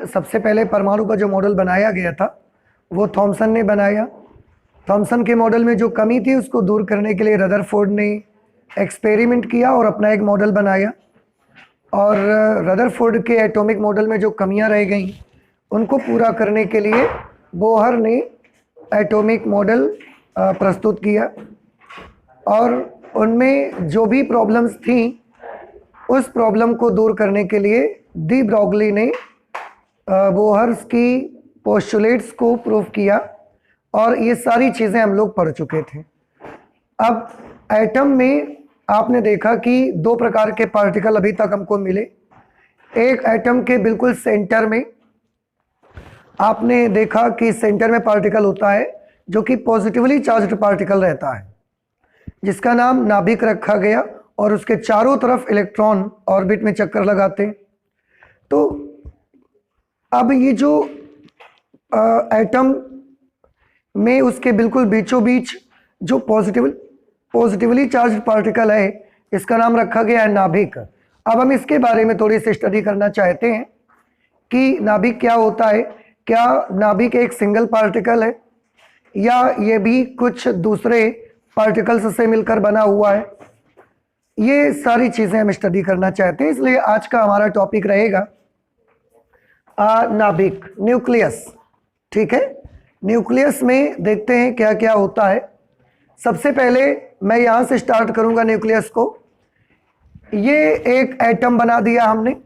सबसे पहले परमाणु का जो मॉडल बनाया गया था वो थॉमसन ने बनाया। थॉमसन के मॉडल में जो कमी थी उसको दूर करने के लिए रदरफोर्ड ने एक्सपेरिमेंट किया और अपना एक मॉडल बनाया। और रदरफोर्ड के एटॉमिक मॉडल में जो कमियां रह गई उनको पूरा करने के लिए बोहर ने एटॉमिक मॉडल प्रस्तुत किया और उनमें जो भी प्रॉब्लम्स थी उस प्रॉब्लम को दूर करने के लिए डी ब्रॉगली ने बोहर्स की पोस्टुलेट्स को प्रूव किया और ये सारी चीज़ें हम लोग पढ़ चुके थे। अब एटम में आपने देखा कि दो प्रकार के पार्टिकल अभी तक हमको मिले। एक एटम के बिल्कुल सेंटर में आपने देखा कि सेंटर में पार्टिकल होता है जो कि पॉजिटिवली चार्ज्ड पार्टिकल रहता है, जिसका नाम नाभिक रखा गया और उसके चारों तरफ इलेक्ट्रॉन ऑर्बिट में चक्कर लगाते हैं। तो अब ये जो एटम में उसके बिल्कुल बीचों बीच जो पॉजिटिवली चार्ज्ड पार्टिकल है इसका नाम रखा गया है नाभिक। अब हम इसके बारे में थोड़ी सी स्टडी करना चाहते हैं कि नाभिक क्या होता है। क्या नाभिक एक सिंगल पार्टिकल है या ये भी कुछ दूसरे पार्टिकल्स से मिलकर बना हुआ है, ये सारी चीज़ें हम स्टडी करना चाहते हैं। इसलिए आज का हमारा टॉपिक रहेगा नाभिक, न्यूक्लियस। ठीक है, न्यूक्लियस में देखते हैं क्या क्या होता है। सबसे पहले मैं यहाँ से स्टार्ट करूँगा न्यूक्लियस को। ये एक एटम बना दिया हमने।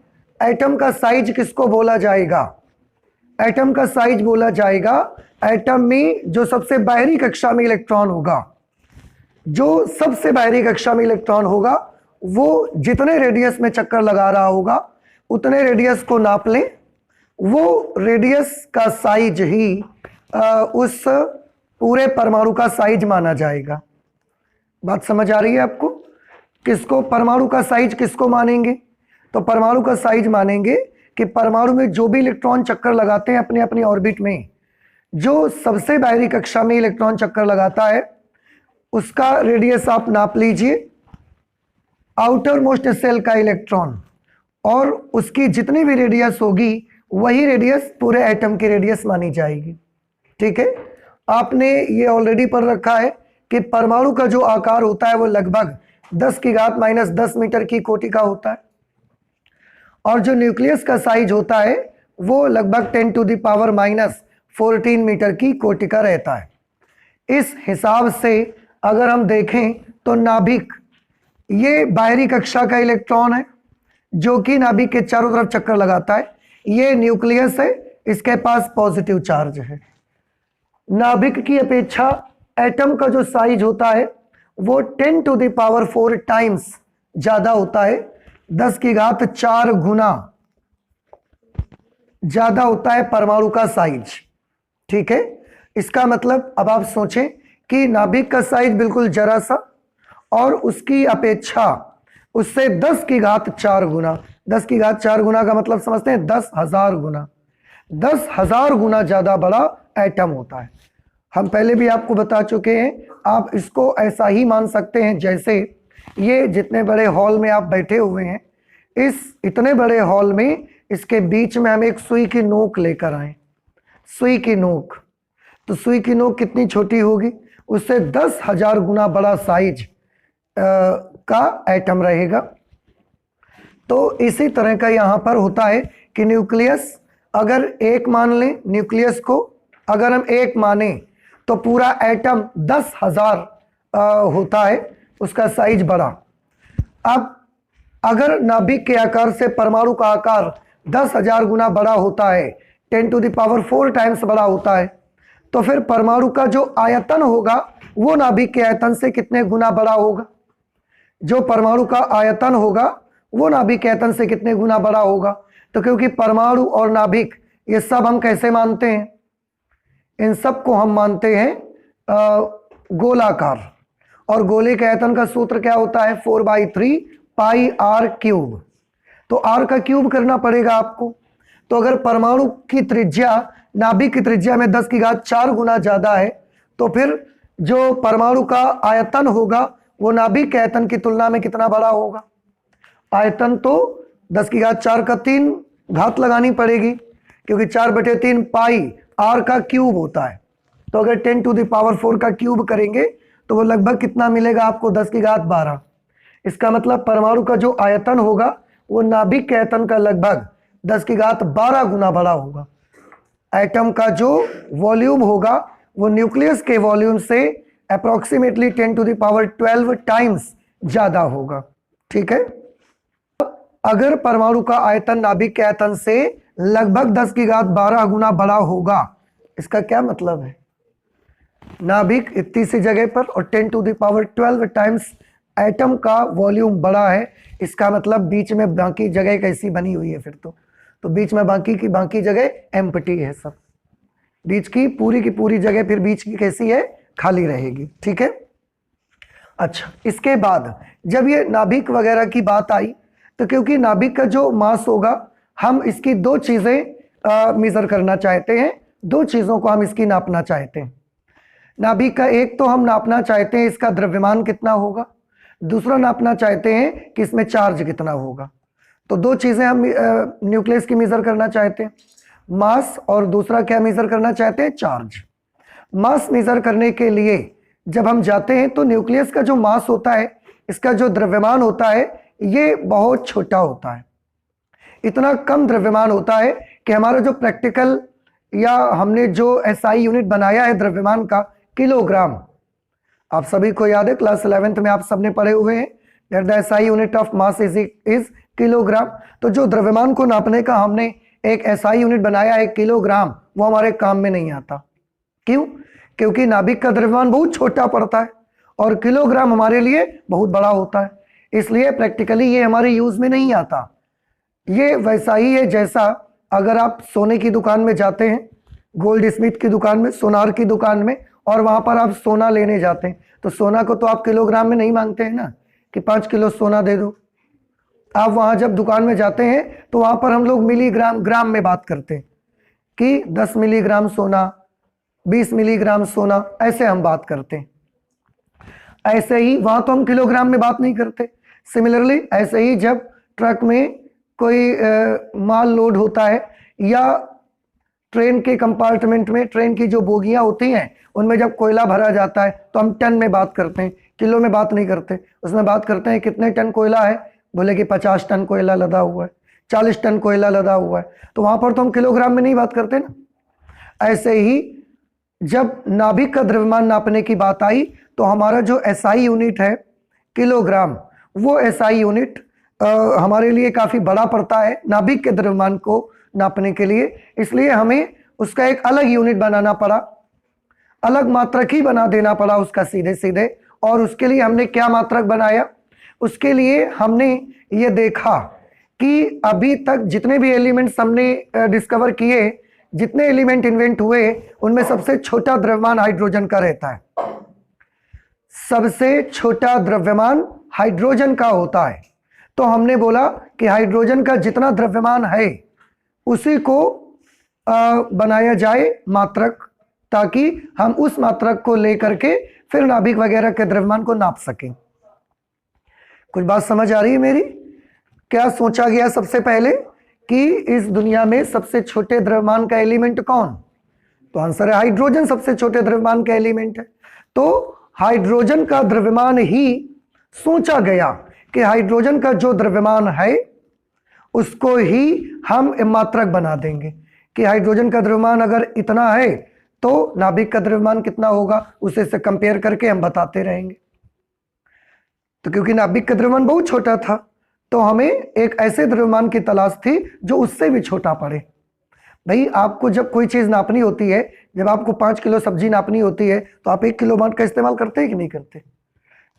एटम का साइज किसको बोला जाएगा? एटम का साइज बोला जाएगा एटम में जो सबसे बाहरी कक्षा में इलेक्ट्रॉन होगा। जो सबसे बाहरी कक्षा में इलेक्ट्रॉन होगा वो जितने रेडियस में चक्कर लगा रहा होगा उतने रेडियस को नाप लें, वो रेडियस का साइज ही उस पूरे परमाणु का साइज माना जाएगा। बात समझ आ रही है आपको? किसको परमाणु का साइज किसको मानेंगे? तो परमाणु का साइज मानेंगे कि परमाणु में जो भी इलेक्ट्रॉन चक्कर लगाते हैं अपने अपनी ऑर्बिट में, जो सबसे बाहरी कक्षा में इलेक्ट्रॉन चक्कर लगाता है उसका रेडियस आप नाप लीजिए, आउटर मोस्ट सेल का इलेक्ट्रॉन, और उसकी जितनी भी रेडियस होगी वही रेडियस पूरे एटम की रेडियस मानी जाएगी। ठीक है, आपने ये ऑलरेडी पढ़ रखा है कि परमाणु का जो आकार होता है वो लगभग 10⁻⁻10 मीटर की कोटि का होता है और जो न्यूक्लियस का साइज होता है वो लगभग 10⁻⁻14 मीटर की कोटि का रहता है। इस हिसाब से अगर हम देखें तो नाभिक ये बाहरी कक्षा का इलेक्ट्रॉन है जो कि नाभिक के चारों तरफ चक्कर लगाता है। ये न्यूक्लियस है, इसके पास पॉजिटिव चार्ज है। नाभिक की अपेक्षा एटम का जो साइज होता है वो 10⁴ टाइम्स ज्यादा होता है, 10⁴ गुना ज्यादा होता है परमाणु का साइज। ठीक है, इसका मतलब अब आप सोचें कि नाभिक का साइज बिल्कुल जरा सा और उसकी अपेक्षा उससे 10⁴ गुना, 10⁴ गुना का मतलब समझते हैं 10,000 गुना, 10,000 गुना ज्यादा बड़ा एटम होता है। हम पहले भी आपको बता चुके हैं, आप इसको ऐसा ही मान सकते हैं जैसे ये जितने बड़े हॉल में आप बैठे हुए हैं, इस इतने बड़े हॉल में इसके बीच में हम एक सुई की नोक लेकर आए। सुई की नोक, तो सुई की नोक कितनी छोटी होगी? उससे 10,000 गुना बड़ा साइज का एटम रहेगा। तो इसी तरह का यहाँ पर होता है कि न्यूक्लियस अगर एक मान लें, न्यूक्लियस को अगर हम एक माने तो पूरा एटम 10,000 होता है, उसका साइज बड़ा। अब अगर नाभिक के आकार से परमाणु का आकार 10,000 गुना बड़ा होता है, 10⁴ टाइम्स बड़ा होता है, तो फिर परमाणु का जो आयतन होगा वो नाभिक के आयतन से कितने गुना बड़ा होगा? जो परमाणु का आयतन होगा वो नाभिक के आयतन से कितने गुना बड़ा होगा? तो क्योंकि परमाणु और नाभिक ये सब हम कैसे मानते हैं? इन सब को हम मानते हैं गोलाकार, और गोले के आयतन का सूत्र क्या होता है? 4/3 πr³। तो r का क्यूब करना पड़ेगा आपको। तो अगर परमाणु की त्रिज्या नाभिक की त्रिज्या में 10⁴ गुना ज्यादा है तो फिर जो परमाणु का आयतन होगा वो नाभिक के आयतन की तुलना में कितना बड़ा होगा? आयतन तो 10⁴ का 3 घात लगानी पड़ेगी, क्योंकि 4/3 पाई r का क्यूब होता है। तो अगर 10⁴ का क्यूब करेंगे तो वो लगभग कितना मिलेगा आपको, 10⁻12। इसका मतलब परमाणु का जो आयतन होगा वो नाभिक के आयतन का लगभग 10⁻12 गुना बड़ा होगा। एटम का जो वॉल्यूम होगा वो न्यूक्लियस के वॉल्यूम से अप्रोक्सीमेटली 10⁻12 टाइम्स ज्यादा होगा। ठीक है, अगर परमाणु का आयतन नाभिक के आयतन से लगभग 10⁻12 गुना बड़ा होगा, इसका क्या मतलब है, नाभिक इतनी सी जगह पर और 10⁻12 टाइम्स एटम का वॉल्यूम बड़ा है, इसका मतलब बीच में बाकी जगह कैसी बनी हुई है फिर तो बीच में बाकी की बाकी जगह एम्प्टी है, सब बीच की पूरी जगह फिर बीच की कैसी है, खाली रहेगी। ठीक है, अच्छा इसके बाद जब ये नाभिक वगैरह की बात आई तो क्योंकि नाभिक का जो मास होगा हम इसकी दो चीजें मेजर करना चाहते हैं, दो चीजों को हम इसकी नापना चाहते हैं। नाभिक का एक तो हम नापना चाहते हैं इसका द्रव्यमान कितना होगा, दूसरा नापना चाहते हैं कि इसमें चार्ज कितना होगा। तो दो चीजें हम न्यूक्लियस की मेजर करना चाहते हैं, मास और दूसरा क्या मेजर करना चाहते हैं, चार्ज। मास मेजर करने के लिए जब हम जाते हैं तो न्यूक्लियस का जो मास होता है, इसका जो द्रव्यमान होता है ये बहुत छोटा होता है, इतना कम द्रव्यमान होता है कि हमारा जो प्रैक्टिकल या हमने जो एसआई यूनिट बनाया है द्रव्यमान का, किलोग्राम, आप सभी को याद है क्लास 11th में आप सबने पढ़े हुए हैं that the SI unit of mass is kilogram. तो जो द्रव्यमान को नापने का हमने एक एसआई यूनिट बनाया है किलोग्राम, वो हमारे काम में नहीं आता। क्यों? क्योंकि नाभिक का द्रव्यमान बहुत छोटा पड़ता है और किलोग्राम हमारे लिए बहुत बड़ा होता है, इसलिए प्रैक्टिकली ये हमारे यूज में नहीं आता। ये वैसा ही है जैसा अगर आप सोने की दुकान में जाते हैं, गोल्ड स्मिथ की दुकान में, सोनार की दुकान में, और वहां पर आप सोना लेने जाते हैं तो सोना को तो आप किलोग्राम में नहीं मांगते हैं ना कि 5 किलो सोना दे दो। आप वहां जब दुकान में जाते हैं तो वहां पर हम लोग मिलीग्राम ग्राम में बात करते हैं कि 10 मिलीग्राम सोना, 20 मिलीग्राम सोना, ऐसे हम बात करते हैं। ऐसे ही वहां तो हम किलोग्राम में बात नहीं करते। सिमिलरली ऐसे ही जब ट्रक में कोई माल लोड होता है या ट्रेन के कंपार्टमेंट में, ट्रेन की जो बोगियां होती हैं उनमें जब कोयला भरा जाता है तो हम टन में बात करते हैं, किलो में बात नहीं करते। उसमें बात करते हैं कितने टन कोयला है, बोले कि 50 टन कोयला लदा हुआ है, 40 टन कोयला लदा हुआ है, तो वहां पर तो हम किलोग्राम में नहीं बात करते ना। ऐसे ही जब नाभिक का द्रव्यमान नापने की बात आई तो हमारा जो एसआई यूनिट है किलोग्राम, वो एसआई यूनिट हमारे लिए काफी बड़ा पड़ता है नाभिक के द्रव्यमान को नापने के लिए, इसलिए हमें उसका एक अलग यूनिट बनाना पड़ा, अलग मात्रक ही बना देना पड़ा उसका सीधे सीधे। और उसके लिए हमने क्या मात्रक बनाया, उसके लिए हमने ये देखा कि अभी तक जितने भी एलिमेंट्स हमने डिस्कवर किए, जितने एलिमेंट इन्वेंट हुए, उनमें सबसे छोटा द्रव्यमान हाइड्रोजन का रहता है। सबसे छोटा द्रव्यमान हाइड्रोजन का होता है। तो हमने बोला कि हाइड्रोजन का जितना द्रव्यमान है उसी को बनाया जाए मात्रक, ताकि हम उस मात्रक को लेकर के फिर नाभिक वगैरह के द्रव्यमान को नाप सकें। कुछ बात समझ आ रही है मेरी? क्या सोचा गया सबसे पहले कि इस दुनिया में सबसे छोटे द्रव्यमान का एलिमेंट कौन? तो आंसर है हाइड्रोजन सबसे छोटे द्रव्यमान का एलिमेंट है। तो हाइड्रोजन का द्रव्यमान ही सोचा गया कि हाइड्रोजन का जो द्रव्यमान है उसको ही हम मात्रक बना देंगे कि हाइड्रोजन का द्रव्यमान अगर इतना है तो नाभिक का द्रव्यमान कितना होगा, उसे से कंपेयर करके हम बताते रहेंगे। तो क्योंकि नाभिक का द्रव्यमान बहुत छोटा था तो हमें एक ऐसे द्रव्यमान की तलाश थी जो उससे भी छोटा पड़े। भाई आपको जब कोई चीज नापनी होती है, जब आपको 5 किलो सब्जी नापनी होती है तो आप 1 किलो माट का इस्तेमाल करते हैं कि नहीं करते?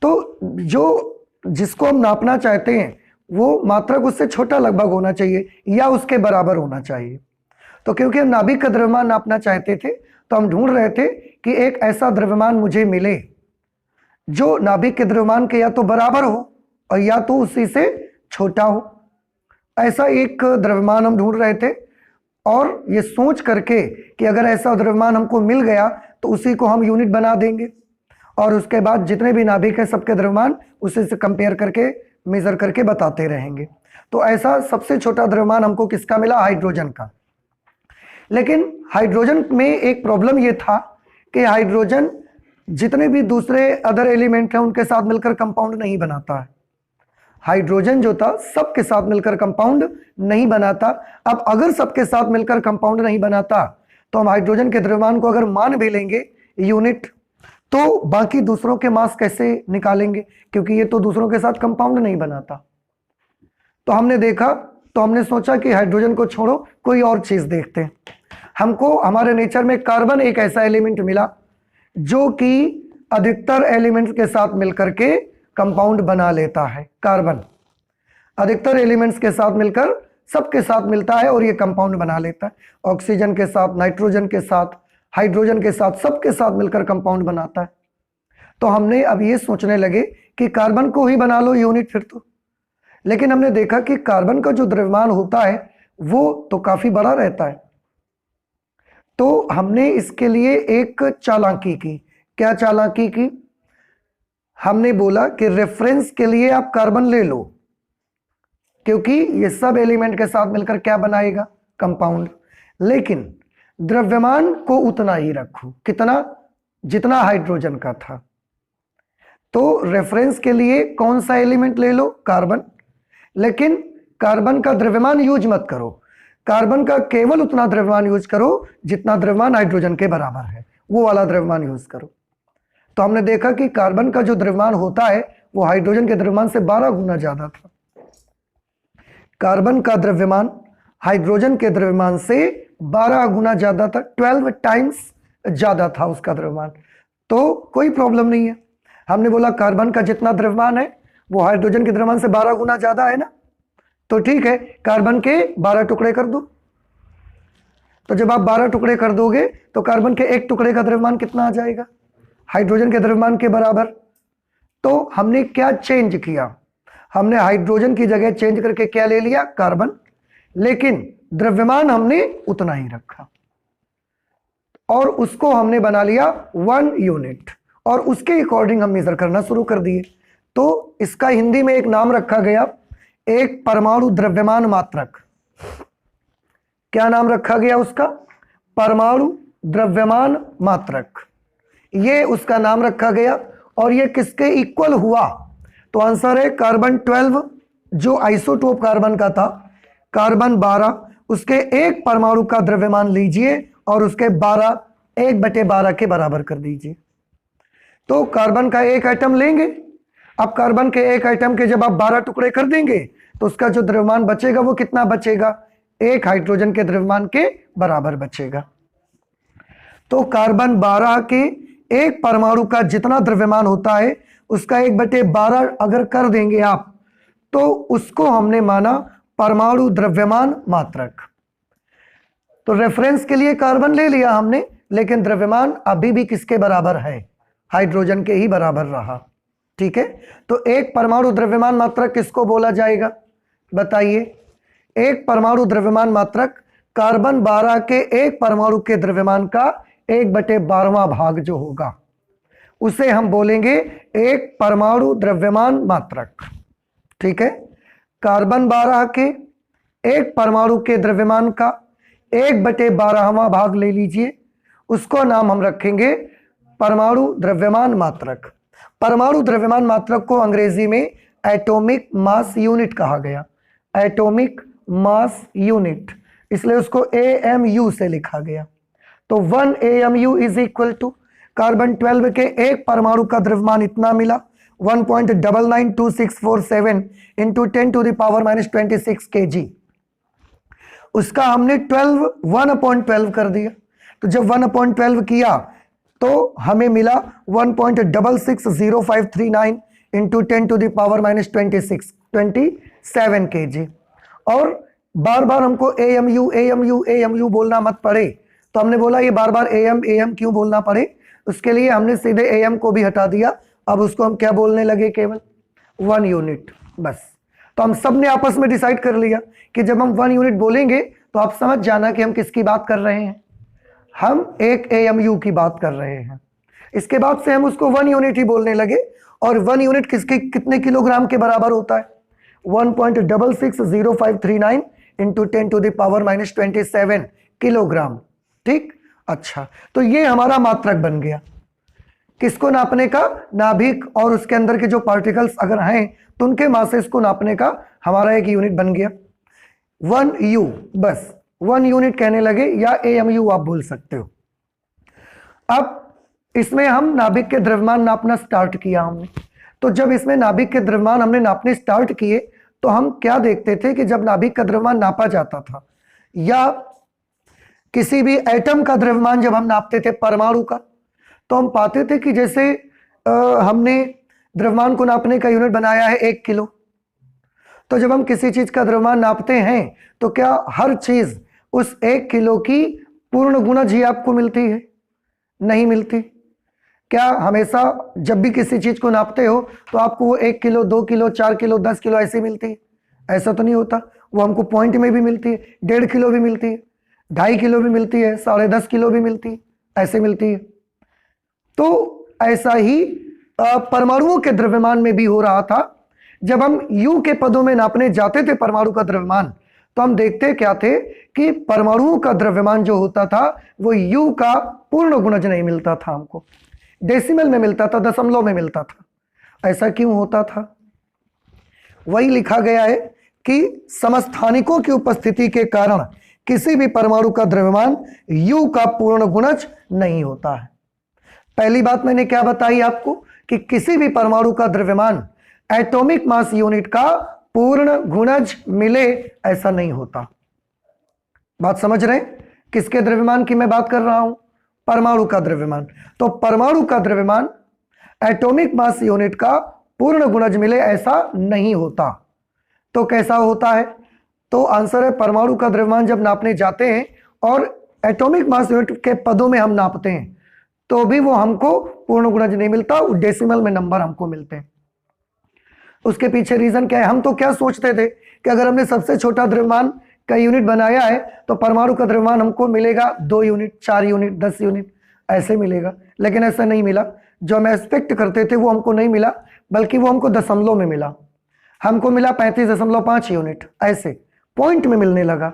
तो जो जिसको हम नापना चाहते हैं वो मात्रक उससे छोटा लगभग होना चाहिए या उसके बराबर होना चाहिए। तो क्योंकि हम नाभिक का द्रव्यमान नापना चाहते थे तो हम ढूंढ रहे थे कि एक ऐसा द्रव्यमान मुझे मिले जो नाभिक के द्रव्यमान के या तो बराबर हो और या तो उसी से छोटा हो। ऐसा एक द्रव्यमान हम ढूंढ रहे थे और ये सोच करके कि अगर ऐसा द्रव्यमान हमको मिल गया तो उसी को हम यूनिट बना देंगे और उसके बाद जितने भी नाभिक है सबके द्रव्यमान उसी से कंपेयर करके मेजर करके बताते रहेंगे। तो ऐसा सबसे छोटा द्रव्यमान हमको किसका मिला? हाइड्रोजन का। लेकिन हाइड्रोजन में एक प्रॉब्लम ये था कि हाइड्रोजन जितने भी दूसरे अदर एलिमेंट हैं उनके साथ मिलकर कंपाउंड नहीं बनाता है। हाइड्रोजन जो था सबके साथ मिलकर कंपाउंड नहीं बनाता। अब अगर सबके साथ मिलकर कंपाउंड नहीं बनाता तो हम हाइड्रोजन के द्रव्यमान को अगर मान भी लेंगे यूनिट, तो बाकी दूसरों के मास कैसे निकालेंगे, क्योंकि ये तो दूसरों के साथ कंपाउंड नहीं बनाता। तो हमने देखा, तो हमने सोचा कि हाइड्रोजन को छोड़ो कोई और चीज देखते हैं। हमको हमारे नेचर में कार्बन एक ऐसा एलिमेंट मिला जो कि अधिकतर एलिमेंट्स के साथ मिलकर के कंपाउंड बना लेता है। कार्बन अधिकतर एलिमेंट्स के साथ मिलकर सबके साथ मिलता है और ये कंपाउंड बना लेता है। ऑक्सीजन के साथ, नाइट्रोजन के साथ, हाइड्रोजन के साथ, सबके साथ मिलकर कंपाउंड बनाता है। तो हमने अब ये सोचने लगे कि कार्बन को ही बना लो यूनिट फिर तो। लेकिन हमने देखा कि कार्बन का जो द्रव्यमान होता है वो तो काफी बड़ा रहता है। तो हमने इसके लिए एक चालाकी की। क्या चालाकी की? हमने बोला कि रेफरेंस के लिए आप कार्बन ले लो, क्योंकि ये सब एलिमेंट के साथ मिलकर क्या बनाएगा? कंपाउंड। लेकिन द्रव्यमान को उतना ही रखो, कितना? जितना हाइड्रोजन का था। तो रेफरेंस के लिए कौन सा एलिमेंट ले लो? कार्बन। लेकिन कार्बन का द्रव्यमान यूज मत करो, कार्बन का केवल उतना द्रव्यमान यूज करो जितना द्रव्यमान हाइड्रोजन के बराबर है, वो वाला द्रव्यमान यूज करो। तो हमने देखा कि कार्बन का जो द्रव्यमान होता है वो हाइड्रोजन के द्रव्यमान से 12 गुना ज्यादा था। कार्बन का द्रव्यमान हाइड्रोजन के द्रव्यमान से 12 गुना ज्यादा था, 12 टाइम्स ज्यादा था उसका द्रव्यमान। तो कोई प्रॉब्लम नहीं है। हमने बोला कार्बन का जितना द्रव्यमान है वो हाइड्रोजन के द्रव्यमान से 12 गुना ज्यादा है ना, तो ठीक है, कार्बन के 12 टुकड़े कर दो। तो जब आप 12 टुकड़े कर दोगे तो कार्बन के एक टुकड़े का द्रव्यमान कितना आ जाएगा? हाइड्रोजन के द्रव्यमान के बराबर। तो हमने क्या चेंज किया? हमने हाइड्रोजन की जगह चेंज करके क्या ले लिया? कार्बन। लेकिन द्रव्यमान हमने उतना ही रखा और उसको हमने बना लिया 1 यूनिट और उसके अकॉर्डिंग हम मेजर करना शुरू कर दिए। तो इसका हिंदी में एक नाम रखा गया, एक परमाणु द्रव्यमान मात्रक। क्या नाम रखा गया उसका? परमाणु द्रव्यमान मात्रक। ये उसका नाम रखा गया। और ये किसके इक्वल हुआ? तो आंसर है कार्बन 12, जो आइसोटोप कार्बन का था, कार्बन 12, उसके एक परमाणु का द्रव्यमान लीजिए और उसके 12 1/12 के बराबर कर दीजिए। तो कार्बन का एक आइटम लेंगे। अब कार्बन के एक आइटम के जब आप 12 टुकड़े कर देंगे तो उसका जो द्रव्यमान बचेगा वो कितना बचेगा? एक हाइड्रोजन के द्रव्यमान के बराबर बचेगा। तो कार्बन 12 के एक परमाणु का जितना द्रव्यमान होता है उसका 1/12 अगर कर देंगे आप, तो उसको हमने माना परमाणु द्रव्यमान मात्रक। तो रेफरेंस के लिए कार्बन ले लिया हमने, लेकिन द्रव्यमान अभी भी किसके बराबर है? हाइड्रोजन के ही बराबर रहा। ठीक है, तो एक परमाणु द्रव्यमान मात्रक किसको बोला जाएगा? बताइए। एक परमाणु द्रव्यमान मात्रक कार्बन 12 के एक परमाणु के द्रव्यमान का 1/12वां भाग जो होगा उसे हम बोलेंगे एक परमाणु द्रव्यमान मात्रक। ठीक है, कार्बन 12 के एक परमाणु के द्रव्यमान का 1/12वां भाग ले लीजिए, उसको नाम हम रखेंगे परमाणु द्रव्यमान मात्रक। परमाणु द्रव्यमान मात्रक को अंग्रेजी में एटॉमिक मास यूनिट कहा गया। एटॉमिक मास यूनिट, इसलिए उसको AMU से लिखा गया। तो 1 AMU is equal to carbon 12 के एक परमाणु का द्रव्यमान इतना मिला, 1.992647 इंटू 10⁻⁻26 kg। उसका हमने 1/12 कर दिया। तो जब 1/12 किया तो हमें मिला 1.660539 इंटू 10⁻⁻26 kg। और बार बार हमको AMU बोलना मत पड़े, तो हमने बोला ये बार बार AM क्यों बोलना पड़े, उसके लिए हमने सीधे AM को भी हटा दिया। अब उसको हम क्या बोलने लगे? केवल 1 यूनिट, बस। तो हम सब ने आपस में डिसाइड कर लिया कि जब हम 1 यूनिट बोलेंगे तो आप समझ जाना कि हम किसकी बात कर रहे हैं। हम एक AMU की बात कर रहे हैं। इसके बाद से हम उसको 1 यूनिट ही बोलने लगे। और 1 यूनिट किसके कितने किलोग्राम के बराबर होता है? 1.660539 इंटू 10⁻⁻27 किलोग्राम। ठीक, अच्छा, तो ये हमारा मात्रक बन गया। किसको नापने का? नाभिक और उसके अंदर के जो पार्टिकल्स अगर हैं तो उनके मासेस को नापने का हमारा एक यूनिट बन गया 1 U। बस 1 यूनिट कहने लगे या AMU आप बोल सकते हो। अब इसमें हम नाभिक के द्रव्यमान नापना स्टार्ट किया हमने। तो जब इसमें नाभिक के द्रव्यमान हमने नापने स्टार्ट किए तो हम क्या देखते थे कि जब नाभिक का द्रव्यमान नापा जाता था या किसी भी एटम का द्रव्यमान जब हम नापते थे, परमाणु का, तो हम पाते थे कि जैसे हमने द्रव्यमान को नापने का यूनिट बनाया है 1 किलो। तो जब हम किसी चीज का द्रव्यमान नापते हैं तो क्या हर चीज उस 1 किलो की पूर्ण गुणज ही आपको मिलती है? नहीं मिलती। क्या हमेशा जब भी किसी चीज को नापते हो तो आपको वो 1 किलो, 2 किलो, 4 किलो, 10 किलो ऐसे मिलती है? ऐसा तो नहीं होता। वो हमको पॉइंट में भी मिलती है, 1.5 किलो भी मिलती है, 2.5 किलो भी मिलती है, 10.5 किलो भी मिलती है, ऐसे मिलती है। तो ऐसा ही परमाणुओं के द्रव्यमान में भी हो रहा था। जब हम U के पदों में नापने जाते थे परमाणु का द्रव्यमान तो हम देखते क्या थे कि परमाणुओं का द्रव्यमान जो होता था वो U का पूर्ण गुणज नहीं मिलता था, हमको डेसिमल में मिलता था, दशमलव में मिलता था। ऐसा क्यों होता था? वही लिखा गया है कि समस्थानिकों की उपस्थिति के कारण किसी भी परमाणु का द्रव्यमान U का पूर्ण गुणज नहीं होता है। पहली बात मैंने क्या बताई आपको कि किसी भी परमाणु का द्रव्यमान एटॉमिक मास यूनिट का पूर्ण गुणज मिले ऐसा नहीं होता। बात समझ रहे हैं? किसके द्रव्यमान की मैं बात कर रहा हूं? परमाणु का द्रव्यमान। तो परमाणु का द्रव्यमान एटॉमिक मास यूनिट का पूर्ण गुणज मिले ऐसा नहीं होता। तो कैसा होता है? तो आंसर है परमाणु का द्रव्यमान जब नापने जाते हैं और एटॉमिक मास यूनिट के पदों में हम नापते हैं तो भी वो हमको पूर्ण गुणज नहीं मिलता, डेसिमल में नंबर हमको मिलते हैं। उसके पीछे रीजन क्या है? हम तो क्या सोचते थे कि अगर हमने सबसे छोटा द्रव्यमान का यूनिट बनाया है तो परमाणु का द्रव्यमान हमको मिलेगा 2 यूनिट, 4 यूनिट, 10 यूनिट ऐसे मिलेगा। लेकिन ऐसा नहीं मिला। जो हम एक्सपेक्ट करते थे वो हमको नहीं मिला, बल्कि वो हमको दशमलव में मिला। हमको मिला 35.5 यूनिट, ऐसे पॉइंट में मिलने लगा।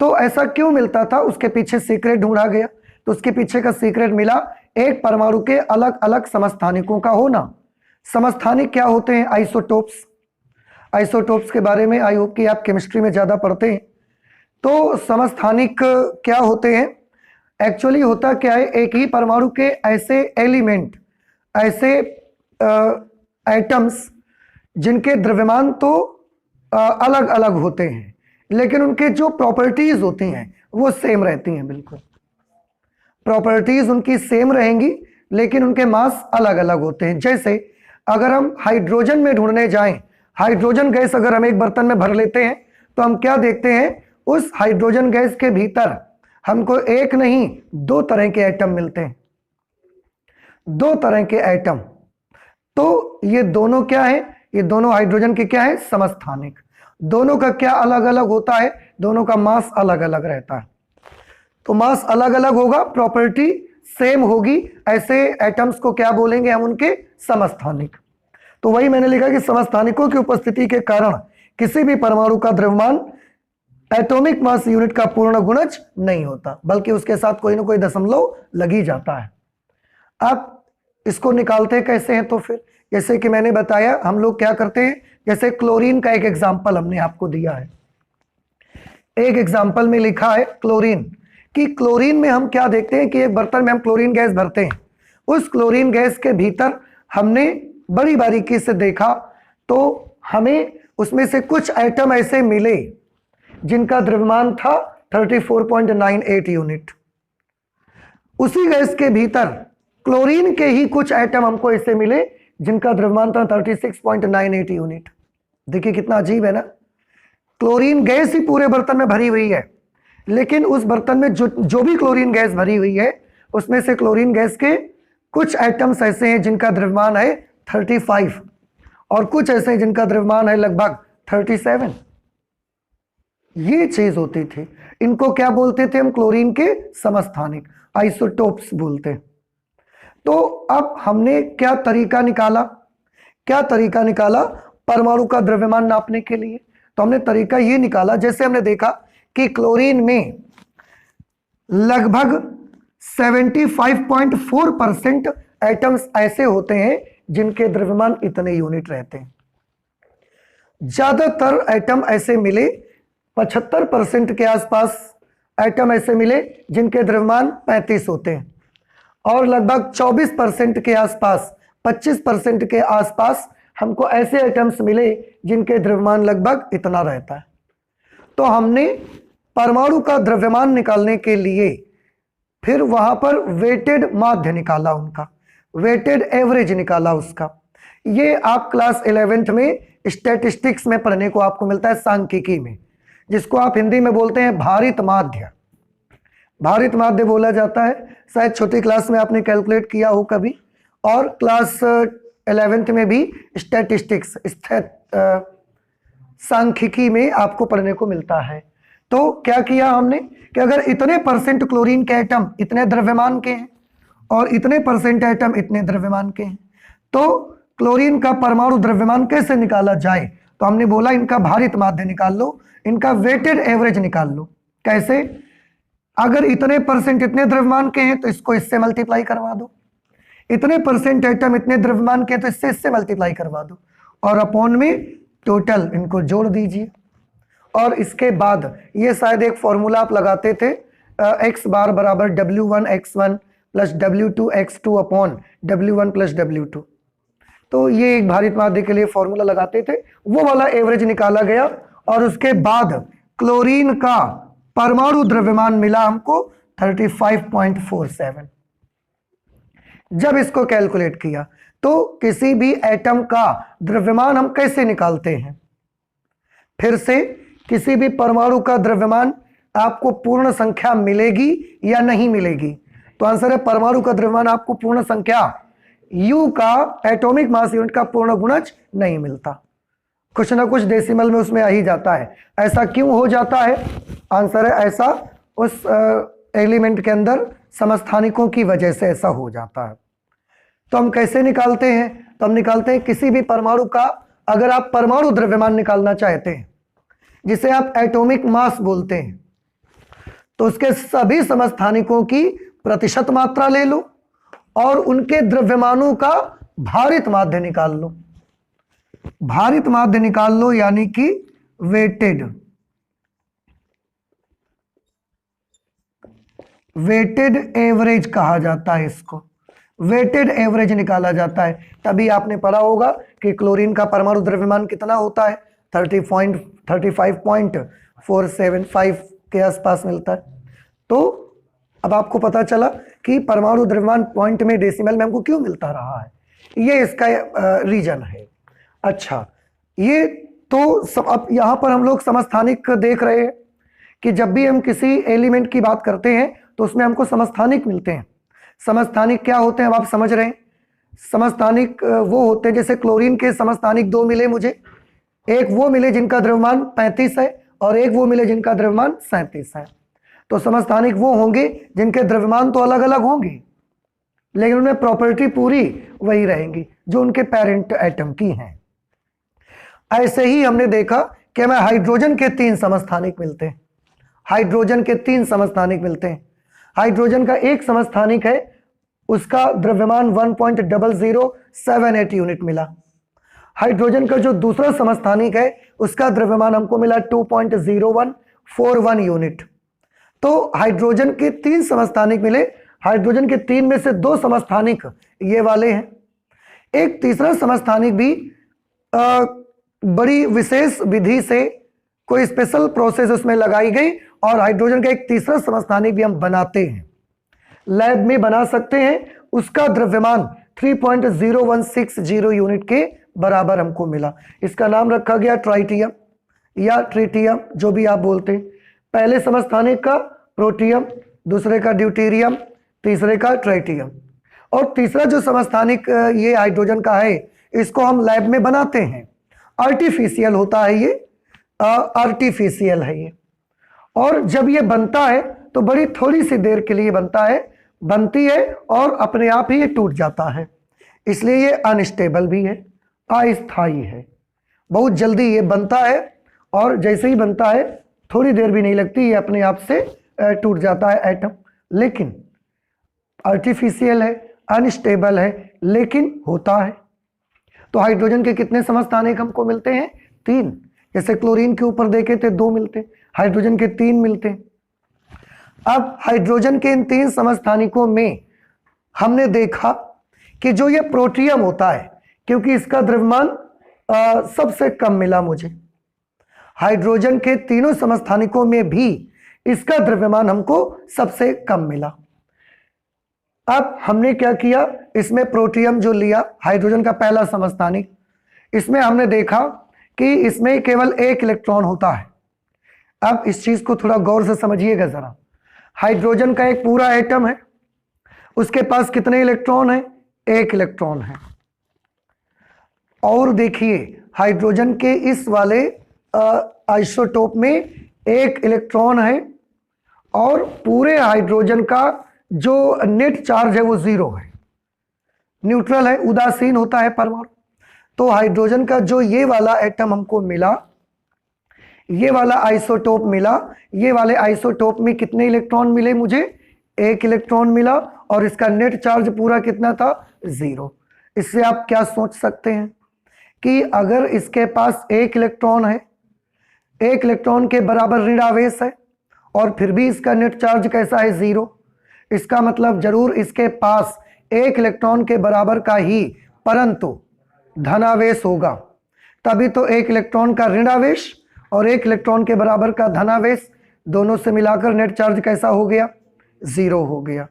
तो ऐसा क्यों मिलता था? उसके पीछे सीक्रेट ढूंढा गया। तो उसके पीछे का सीक्रेट मिला एक परमाणु के अलग अलग समस्थानिकों का होना। समस्थानिक क्या होते हैं? आइसोटोप्स। आइसोटोप्स के बारे में आई होप कि आप केमिस्ट्री में ज्यादा पढ़ते हैं। तो समस्थानिक क्या होते हैं? एक्चुअली होता क्या है, एक ही परमाणु के ऐसे एलिमेंट, ऐसे एटम्स जिनके द्रव्यमान तो अलग अलग होते हैं लेकिन उनके जो प्रॉपर्टीज होती हैं वो सेम रहती हैं। बिल्कुल प्रॉपर्टीज उनकी सेम रहेंगी लेकिन उनके मास अलग अलग होते हैं। जैसे अगर हम हाइड्रोजन में ढूंढने जाएं, हाइड्रोजन गैस अगर हम एक बर्तन में भर लेते हैं तो हम क्या देखते हैं? उस हाइड्रोजन गैस के भीतर हमको एक नहीं 2 तरह के एटम मिलते हैं, 2 तरह के एटम। तो ये दोनों क्या है? ये दोनों हाइड्रोजन के क्या है? समस्थानिक। दोनों का क्या अलग अलग होता है? दोनों का मास अलग अलग रहता है। तो मास अलग अलग होगा, प्रॉपर्टी सेम होगी, ऐसे एटम्स को क्या बोलेंगे हम? उनके समस्थानिक। तो वही मैंने लिखा कि समस्थानिकों की उपस्थिति के कारण किसी भी परमाणु का द्रव्यमान एटॉमिक मास यूनिट का पूर्ण गुणज नहीं होता, बल्कि उसके साथ कोई ना कोई दशमलव लग ही जाता है। अब इसको निकालते कैसे हैं? तो फिर जैसे कि मैंने बताया हम लोग क्या करते हैं, जैसे क्लोरीन का एक एग्जाम्पल हमने आपको दिया है। एक एग्जाम्पल में लिखा है क्लोरीन, कि क्लोरीन में हम क्या देखते हैं कि एक बर्तन में हम क्लोरीन गैस भरते हैं। उस क्लोरीन गैस के भीतर हमने बड़ी बारीकी से देखा तो हमें उसमें से कुछ एटम ऐसे मिले जिनका द्रव्यमान था 34.98 यूनिट। उसी गैस के भीतर क्लोरीन के ही कुछ एटम हमको ऐसे मिले जिनका द्रव्यमान था 36.98 यूनिट। देखिए कितना अजीब है ना। क्लोरीन गैस ही पूरे बर्तन में भरी हुई है, लेकिन उस बर्तन में जो भी क्लोरीन गैस भरी हुई है उसमें से क्लोरीन गैस के कुछ एटम्स ऐसे हैं जिनका द्रव्यमान है 35 और कुछ ऐसे हैं जिनका द्रव्यमान है लगभग 37। ये चीज होती थी। इनको क्या बोलते थे हम? क्लोरीन के समस्थानिक, आइसोटोप्स बोलते हैं। तो अब हमने क्या तरीका निकाला? परमाणु का द्रव्यमान नापने के लिए। तो हमने तरीका ये निकाला, जैसे हमने देखा कि क्लोरीन में लगभग 75.4% एटम्स ऐसे होते हैं जिनके द्रव्यमान इतने यूनिट रहते हैं। ज्यादातर एटम ऐसे मिले, 75% के आसपास एटम ऐसे मिले जिनके द्रव्यमान 35 होते हैं, और लगभग 24% के आसपास, 25% के आसपास हमको ऐसे एटम्स मिले जिनके द्रव्यमान लगभग इतना रहता है। तो हमने परमाणु का द्रव्यमान निकालने के लिए फिर वहां पर वेटेड माध्य निकाला, उनका वेटेड एवरेज निकाला उसका। ये आप क्लास 11th में स्टैटिस्टिक्स में पढ़ने को आपको मिलता है, सांख्यिकी में, जिसको आप हिंदी में बोलते हैं भारित माध्य। भारित माध्य बोला जाता है, शायद छोटी क्लास में आपने कैलकुलेट किया हो कभी, और क्लास 11th में भी स्टैटिस्टिक्स सांख्यिकी में आपको पढ़ने को मिलता है। तो क्या किया हमने कि अगर इतने परसेंट क्लोरीन के एटम इतने द्रव्यमान के हैं और इतने परसेंट एटम इतने द्रव्यमान के हैं, तो क्लोरीन का परमाणु द्रव्यमान कैसे निकाला जाए? तो हमने बोला इनका भारित माध्य निकाल लो, इनका वेटेड एवरेज निकाल लो। कैसे? अगर इतने परसेंट इतने द्रव्यमान के हैं तो इसको इससे मल्टीप्लाई करवा दो, इतने परसेंट एटम इतने द्रव्यमान के तो इससे मल्टीप्लाई करवा दो, और अपॉन में टोटल इनको जोड़ दीजिए। और इसके बाद ये शायद एक फॉर्मूला आप लगाते थे, x बार बराबर W1 x1 plus W2 x2 upon W1 plus W2। तो ये एक भारित माध्य के लिए फॉर्मूला लगाते थे, वो वाला एवरेज निकाला गया, और उसके बाद क्लोरीन का परमाणु द्रव्यमान मिला हमको 35.47। जब इसको कैलकुलेट किया तो किसी भी एटम का द्रव्यमान हम कैसे निकालते हैं? फिर से किसी भी परमाणु का द्रव्यमान आपको पूर्ण संख्या मिलेगी या नहीं मिलेगी? तो आंसर है परमाणु का द्रव्यमान आपको पूर्ण संख्या U का एटॉमिक मास यूनिट का पूर्ण गुणज नहीं मिलता, कुछ ना कुछ डेसिमल में उसमें आ ही जाता है। ऐसा क्यों हो जाता है? आंसर है ऐसा उस एलिमेंट के अंदर समस्थानिकों की वजह से ऐसा हो जाता है। तो हम कैसे निकालते हैं? तो हम निकालते हैं किसी भी परमाणु का, अगर आप परमाणु द्रव्यमान निकालना चाहते हैं जिसे आप एटॉमिक मास बोलते हैं, तो उसके सभी समस्थानिकों की प्रतिशत मात्रा ले लो और उनके द्रव्यमानों का भारित माध्य निकाल लो। भारित माध्य निकाल लो यानी कि वेटेड एवरेज कहा जाता है इसको, वेटेड एवरेज निकाला जाता है। तभी आपने पढ़ा होगा कि क्लोरीन का परमाणु द्रव्यमान कितना होता है, 35.475 के आसपास मिलता है। तो अब आपको पता चला कि परमाणु द्रव्यमान पॉइंट में, डेसिमल में हमको क्यों मिलता रहा है, ये इसका रीजन है। अच्छा, ये तो सब। अब यहाँ पर हम लोग समस्थानिक देख रहे हैं कि जब भी हम किसी एलिमेंट की बात करते हैं तो उसमें हमको समस्थानिक मिलते हैं। समस्थानिक क्या होते हैं अब आप समझ रहे हैं? समस्थानिक वो होते हैं, जैसे क्लोरीन के समस्थानिक दो मिले मुझे, एक वो मिले जिनका द्रव्यमान 35 है और एक वो मिले जिनका द्रव्यमान 37 है। तो समस्थानिक वो होंगे जिनके द्रव्यमान तो अलग अलग होंगे लेकिन उनमें प्रॉपर्टी पूरी वही रहेंगी जो उनके पेरेंट एटम की हैं। ऐसे ही हमने देखा कि हमें हाइड्रोजन के 3 समस्थानिक मिलते हैं, हाइड्रोजन के 3 समस्थानिक मिलते हैं। हाइड्रोजन का एक समस्थानिक है, उसका द्रव्यमान 1.0078 यूनिट मिला। हाइड्रोजन का जो दूसरा समस्थानिक है उसका द्रव्यमान हमको मिला 2.0141 यूनिट। तो हाइड्रोजन के 3 समस्थानिक मिले, हाइड्रोजन के 3 में से 2 समस्थानिक ये वाले हैं। एक तीसरा समस्थानिक भी बड़ी विशेष विधि से कोई स्पेशल प्रोसेस उसमें लगाई गई और हाइड्रोजन का एक तीसरा समस्थानिक भी हम बनाते हैं, लैब में बना सकते हैं। उसका द्रव्यमान 3.0160 यूनिट के बराबर हमको मिला। इसका नाम रखा गया ट्राइटियम या ट्रिटियम, जो भी आप बोलते हैं। पहले समस्थानिक का प्रोटियम, दूसरे का ड्यूटेरियम, तीसरे का ट्राइटियम। और तीसरा जो समस्थानिक ये हाइड्रोजन का है, इसको हम लैब में बनाते हैं। आर्टिफिशियल होता है ये, आर्टिफिशियल है ये। और जब ये बनता है तो बड़ी थोड़ी सी देर के लिए बनती है और अपने आप ही ये टूट जाता है, इसलिए ये अनस्टेबल भी है, अस्थायी है। बहुत जल्दी ये बनता है और जैसे ही बनता है थोड़ी देर भी नहीं लगती, ये अपने आप से टूट जाता है एटम। लेकिन आर्टिफिशियल है, अनस्टेबल है, लेकिन होता है। तो हाइड्रोजन के कितने समस्थानिक हमको मिलते हैं? 3। जैसे क्लोरीन के ऊपर देखे थे 2 मिलते, हाइड्रोजन के 3 मिलते। अब हाइड्रोजन के इन 3 समस्थानिकों में हमने देखा कि जो ये प्रोटियम होता है, क्योंकि इसका द्रव्यमान सबसे कम मिला मुझे, हाइड्रोजन के तीनों समस्थानिकों में भी इसका द्रव्यमान हमको सबसे कम मिला। अब हमने क्या किया, इसमें प्रोटियम जो लिया, हाइड्रोजन का पहला समस्थानिक, इसमें हमने देखा कि इसमें केवल 1 इलेक्ट्रॉन होता है। अब इस चीज को थोड़ा गौर से समझिएगा जरा। हाइड्रोजन का एक पूरा एटम है, उसके पास कितने इलेक्ट्रॉन है? 1 इलेक्ट्रॉन है। और देखिए हाइड्रोजन के इस वाले आइसोटोप में 1 इलेक्ट्रॉन है और पूरे हाइड्रोजन का जो नेट चार्ज है वो 0 है, न्यूट्रल है, उदासीन होता है परमाणु। तो हाइड्रोजन का जो ये वाला एटम हमको मिला, ये वाला आइसोटोप मिला, ये वाले आइसोटोप में कितने इलेक्ट्रॉन मिले मुझे? 1 इलेक्ट्रॉन मिला और इसका नेट चार्ज पूरा कितना था? 0। इससे आप क्या सोच सकते हैं कि अगर इसके पास 1 इलेक्ट्रॉन है, 1 इलेक्ट्रॉन के बराबर ऋण आवेश है और फिर भी इसका नेट चार्ज कैसा है? 0। इसका मतलब जरूर इसके पास 1 इलेक्ट्रॉन के बराबर का ही परंतु धनावेश होगा, तभी तो 1 इलेक्ट्रॉन का ऋण आवेश और 1 इलेक्ट्रॉन के बराबर का धनावेश दोनों से मिलाकर नेट चार्ज कैसा हो गया? 0 हो गया।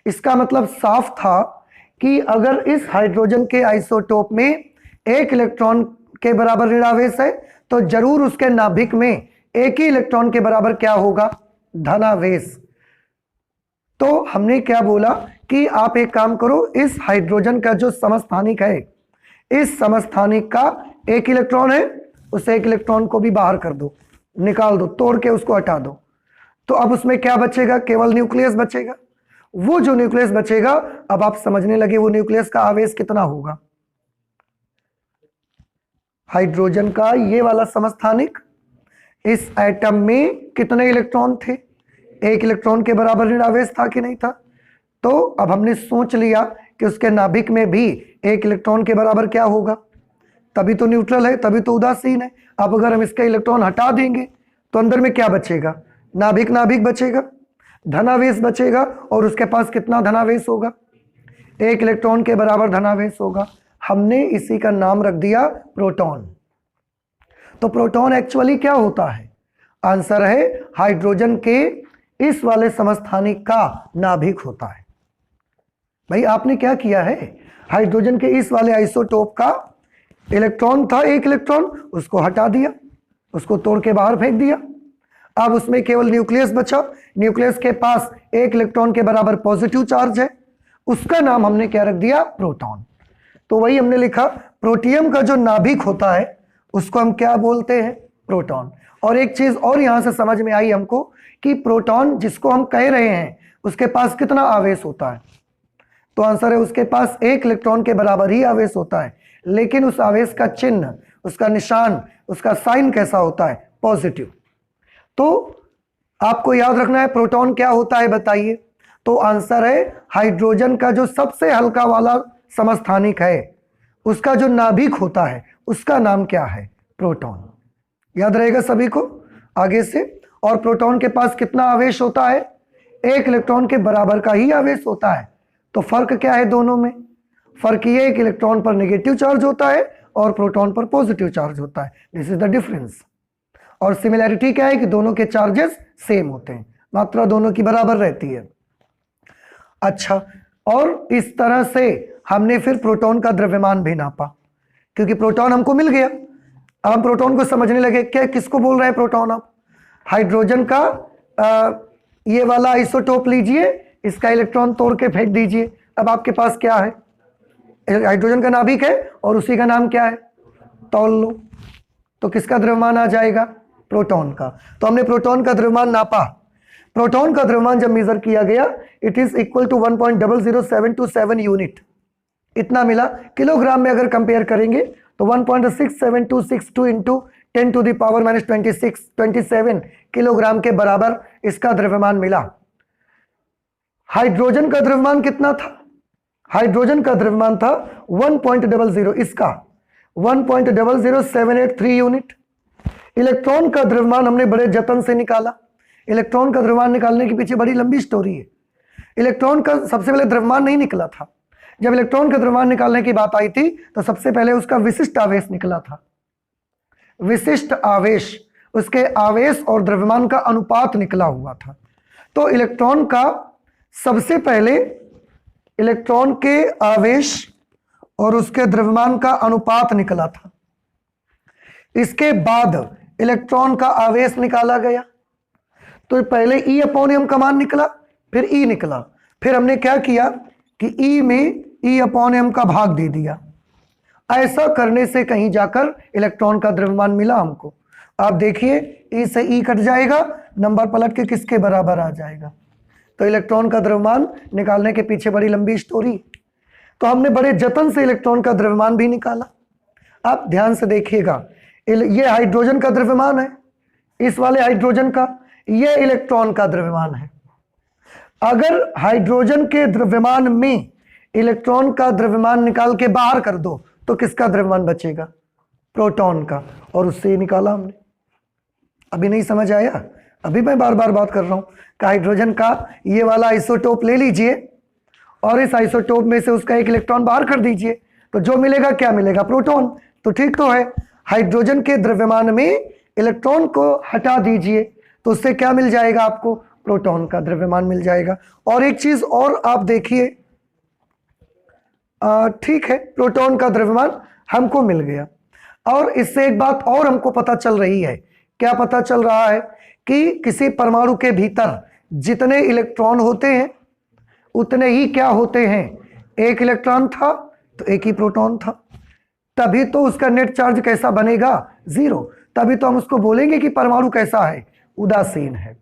इसका मतलब साफ था कि अगर इस हाइड्रोजन के आइसोटोप में 1 इलेक्ट्रॉन के बराबर ऋण आवेश है तो जरूर उसके नाभिक में 1 ही इलेक्ट्रॉन के बराबर क्या होगा? धनावेश। तो हमने क्या बोला कि आप एक काम करो, इस हाइड्रोजन का जो समस्थानिक है, इस समस्थानिक का 1 इलेक्ट्रॉन है, उस 1 इलेक्ट्रॉन को भी बाहर कर दो, निकाल दो, तोड़ के उसको हटा दो। तो अब उसमें क्या बचेगा? केवल न्यूक्लियस बचेगा। वो जो न्यूक्लियस बचेगा, अब आप समझने लगे वो न्यूक्लियस का आवेश कितना होगा। हाइड्रोजन का ये वाला समस्थानिक, इस एटम में कितने इलेक्ट्रॉन थे? 1 इलेक्ट्रॉन के बराबर ऋण आवेश था कि नहीं था? तो अब हमने सोच लिया कि उसके नाभिक में भी 1 इलेक्ट्रॉन के बराबर क्या होगा, तभी तो न्यूट्रल है, तभी तो उदासीन है। अब अगर हम इसका इलेक्ट्रॉन हटा देंगे तो अंदर में क्या बचेगा? नाभिक नाभिक बचेगा, धनावेश बचेगा, और उसके पास कितना धनावेश होगा? 1 इलेक्ट्रॉन के बराबर धनावेश होगा। हमने इसी का नाम रख दिया प्रोटॉन। तो प्रोटॉन एक्चुअली क्या होता है? आंसर है हाइड्रोजन के इस वाले समस्थानिक का नाभिक होता है। भाई आपने क्या किया है, हाइड्रोजन के इस वाले आइसोटोप का इलेक्ट्रॉन था 1 इलेक्ट्रॉन, उसको हटा दिया, उसको तोड़ के बाहर फेंक दिया। अब उसमें केवल न्यूक्लियस बचा, न्यूक्लियस के पास 1 इलेक्ट्रॉन के बराबर पॉजिटिव चार्ज है, उसका नाम हमने क्या रख दिया? प्रोटॉन। तो वही हमने लिखा, प्रोटियम का जो नाभिक होता है उसको हम क्या बोलते हैं? प्रोटॉन। और एक चीज और यहां से समझ में आई हमको कि प्रोटॉन जिसको हम कह रहे हैं उसके पास कितना आवेश होता है? तो आंसर है उसके पास 1 इलेक्ट्रॉन के बराबर ही आवेश होता है, लेकिन उस आवेश का चिन्ह, उसका निशान, उसका साइन कैसा होता है? पॉजिटिव। तो आपको याद रखना है प्रोटॉन क्या होता है, बताइए। तो आंसर है हाइड्रोजन का जो सबसे हल्का वाला समस्थानिक है, उसका जो नाभिक होता है उसका नाम क्या है? प्रोटॉन। याद रहेगा सभी को आगे से। और प्रोटॉन के पास कितना आवेश होता है? 1 इलेक्ट्रॉन के बराबर का ही आवेश होता है। तो फर्क क्या है दोनों में? फर्क ये है कि इलेक्ट्रॉन पर नेगेटिव चार्ज होता है और प्रोटॉन पर पॉजिटिव चार्ज होता है। This is the difference. और सिमिलैरिटी क्या है कि दोनों के चार्जेस सेम होते हैं, मात्रा दोनों की बराबर रहती है। अच्छा, और इस तरह से हमने फिर प्रोटॉन का द्रव्यमान भी नापा, क्योंकि प्रोटॉन हमको मिल गया। अब हम प्रोटॉन को समझने लगे, क्या किसको बोल रहे हैं प्रोटॉन? आप हाइड्रोजन का ये वाला आइसोटोप लीजिए, इसका इलेक्ट्रॉन तोड़ के फेंक दीजिए। अब आपके पास क्या है? हाइड्रोजन का नाभिक है और उसी का नाम क्या है? तौल लो, तो किसका द्रव्यमान आ जाएगा? प्रोटॉन का। तो हमने प्रोटॉन का द्रव्यमान नापा। प्रोटॉन का द्रव्यमान जब मेजर किया गया, it is equal to 1.00727 unit, इतना मिला। किलोग्राम में अगर कंपेयर करेंगे तो 1.67262 इंटू 10⁻26 किलोग्राम के बराबर इसका द्रव्यमान मिला। हाइड्रोजन का द्रव्यमान कितना था? हाइड्रोजन का द्रव्यमान था 1.00, इसका 1.00783 यूनिट। इलेक्ट्रॉन का द्रव्यमान हमने बड़े जतन से निकाला। इलेक्ट्रॉन का द्रव्यमान निकालने के पीछे बड़ी लंबी स्टोरी है। इलेक्ट्रॉन का सबसे पहले द्रव्यमान नहीं निकला था। जब इलेक्ट्रॉन का द्रव्यमान निकालने की बात आई थी तो सबसे पहले उसका विशिष्ट आवेश निकला था। विशिष्ट आवेश, उसके आवेश और द्रव्यमान का अनुपात निकला हुआ था। तो इलेक्ट्रॉन का सबसे पहले इलेक्ट्रॉन के आवेश और उसके द्रव्यमान का अनुपात निकला था। इसके बाद इलेक्ट्रॉन का आवेश निकाला गया। तो पहले E/m का मान निकला, फिर E निकला, फिर हमने क्या किया कि E में E/m का भाग दे दिया। ऐसा करने से कहीं जाकर इलेक्ट्रॉन का द्रव्यमान मिला हमको। आप देखिए E से E कट जाएगा, नंबर पलट के किसके बराबर आ जाएगा। तो इलेक्ट्रॉन का द्रव्यमान निकालने के पीछे बड़ी लंबी स्टोरी। तो हमने बड़े जतन से इलेक्ट्रॉन का द्रव्यमान भी निकाला। आप ध्यान से देखिएगा, ये हाइड्रोजन का द्रव्यमान है, इस वाले हाइड्रोजन का, ये इलेक्ट्रॉन का द्रव्यमान है। अगर हाइड्रोजन के द्रव्यमान में इलेक्ट्रॉन का द्रव्यमान निकाल के बाहर कर दो तो किसका द्रव्यमान बचेगा? प्रोटॉन का। और उससे निकाला हमने। अभी नहीं समझ आया? अभी मैं बार बार बात कर रहा हूं कि हाइड्रोजन का ये वाला आइसोटोप ले लीजिए और इस आइसोटोप में से उसका एक इलेक्ट्रॉन बाहर कर दीजिए, तो जो मिलेगा क्या मिलेगा? प्रोटॉन। तो ठीक तो है। हाइड्रोजन के द्रव्यमान में इलेक्ट्रॉन को हटा दीजिए तो उससे क्या मिल जाएगा आपको? प्रोटॉन का द्रव्यमान मिल जाएगा। और एक चीज और आप देखिए, ठीक है, प्रोटॉन का द्रव्यमान हमको मिल गया। और इससे एक बात और हमको पता चल रही है। क्या पता चल रहा है? कि किसी परमाणु के भीतर जितने इलेक्ट्रॉन होते हैं उतने ही क्या होते हैं? एक इलेक्ट्रॉन था तो एक ही प्रोटॉन था। तभी तो उसका नेट चार्ज कैसा बनेगा? 0। तभी तो हम उसको बोलेंगे कि परमाणु कैसा है? उदासीन है।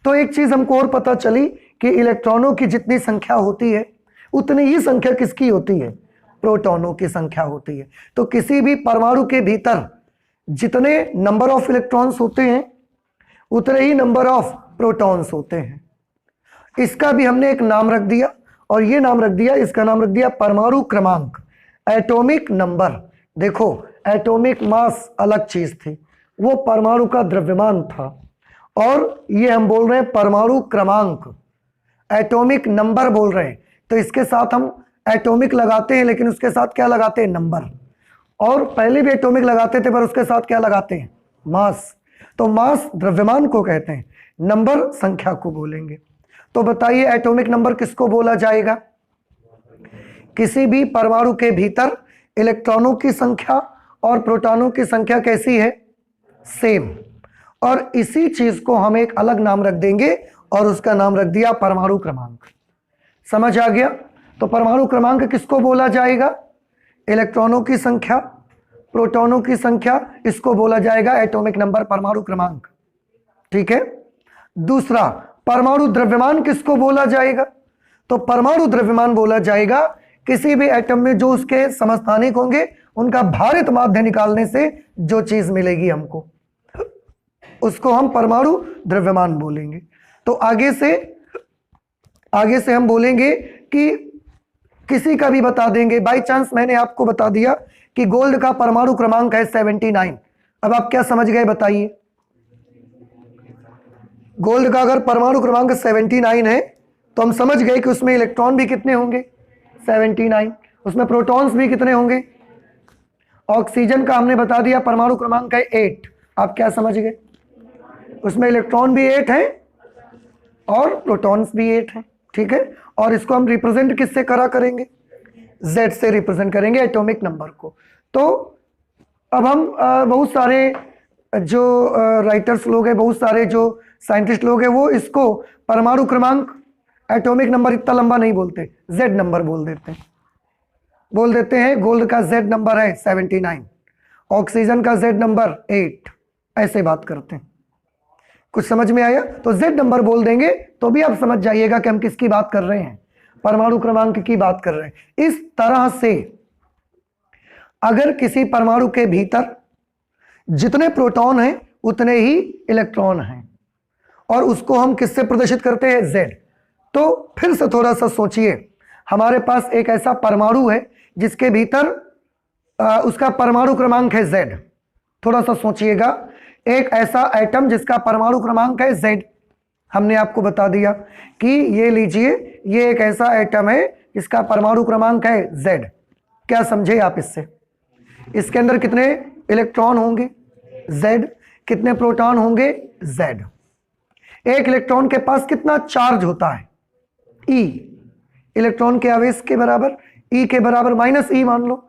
तो एक चीज हमको और पता चली कि इलेक्ट्रॉनों की जितनी संख्या होती है उतनी ही संख्या किसकी होती है? प्रोटॉनों की संख्या होती है। तो किसी भी परमाणु के भीतर जितने नंबर ऑफ इलेक्ट्रॉन्स होते हैं उतने ही नंबर ऑफ प्रोटॉन्स होते हैं। इसका भी हमने एक नाम रख दिया, और ये नाम रख दिया, इसका नाम रख दिया परमाणु क्रमांक, एटॉमिक नंबर। देखो, एटॉमिक मास अलग चीज थी, वो परमाणु का द्रव्यमान था, और ये हम बोल रहे हैं परमाणु क्रमांक, एटॉमिक नंबर बोल रहे हैं। तो इसके साथ हम एटॉमिक लगाते हैं, लेकिन उसके साथ क्या लगाते हैं? नंबर। और पहले भी एटॉमिक लगाते थे, पर उसके साथ क्या लगाते हैं? मास। तो मास द्रव्यमान को कहते हैं, नंबर संख्या को बोलेंगे। तो बताइए एटॉमिक नंबर किसको बोला जाएगा? किसी भी परमाणु के भीतर इलेक्ट्रॉनों की संख्या और प्रोटॉनों की संख्या कैसी है? सेम। और इसी चीज को हम एक अलग नाम रख देंगे और उसका नाम रख दिया परमाणु क्रमांक। समझ आ गया? तो परमाणु क्रमांक किसको बोला जाएगा? इलेक्ट्रॉनों की संख्या, प्रोटॉनों की संख्या, इसको बोला जाएगा एटॉमिक नंबर, परमाणु क्रमांक। ठीक है। दूसरा, परमाणु द्रव्यमान किसको बोला जाएगा? तो परमाणु द्रव्यमान बोला जाएगा किसी भी एटम में जो उसके समस्थानिक होंगे उनका भारित माध्य निकालने से जो चीज मिलेगी हमको, उसको हम परमाणु द्रव्यमान बोलेंगे। तो आगे से हम बोलेंगे कि किसी का भी बता देंगे। बाई चांस मैंने आपको बता दिया कि गोल्ड का परमाणु क्रमांक है 79। अब आप क्या समझ गए बताइए? गोल्ड का अगर परमाणु क्रमांक 79 है तो हम समझ गए कि उसमें इलेक्ट्रॉन भी कितने होंगे? 79। उसमें प्रोटॉन्स भी कितने होंगे? ऑक्सीजन का हमने बता दिया परमाणु क्रमांक है 8। आप क्या समझ गए? उसमें इलेक्ट्रॉन भी 8 है और प्रोटॉन्स भी 8 हैं। ठीक है। और इसको हम रिप्रेजेंट किससे करा करेंगे? Z से रिप्रेजेंट करेंगे एटॉमिक नंबर को। तो अब हम बहुत सारे जो राइटर्स लोग हैं, बहुत सारे जो साइंटिस्ट लोग हैं, वो इसको परमाणु क्रमांक, एटॉमिक नंबर इतना लंबा नहीं बोलते, Z नंबर बोल देते हैं। गोल्ड का Z नंबर है 79, ऑक्सीजन का Z नंबर 8, ऐसे बात करते हैं। कुछ समझ में आया? तो Z नंबर बोल देंगे तो भी आप समझ जाइएगा कि हम किसकी बात कर रहे हैं? परमाणु क्रमांक की बात कर रहे हैं। इस तरह से अगर किसी परमाणु के भीतर जितने प्रोटॉन हैं उतने ही इलेक्ट्रॉन हैं, और उसको हम किससे प्रदर्शित करते हैं? Z। तो फिर से थोड़ा सा सोचिए, हमारे पास एक ऐसा परमाणु है जिसके भीतर उसका परमाणु क्रमांक है Z। थोड़ा सा सोचिएगा, एक ऐसा एटम जिसका परमाणु क्रमांक है Z। हमने आपको बता दिया कि ये लीजिए, ये एक ऐसा एटम है जिसका परमाणु क्रमांक है Z। क्या समझे आप इससे? इसके अंदर कितने इलेक्ट्रॉन होंगे? Z। कितने प्रोटॉन होंगे? Z। एक इलेक्ट्रॉन के पास कितना चार्ज होता है? E। इलेक्ट्रॉन के आवेश के बराबर, E के बराबर माइनस E मान लो।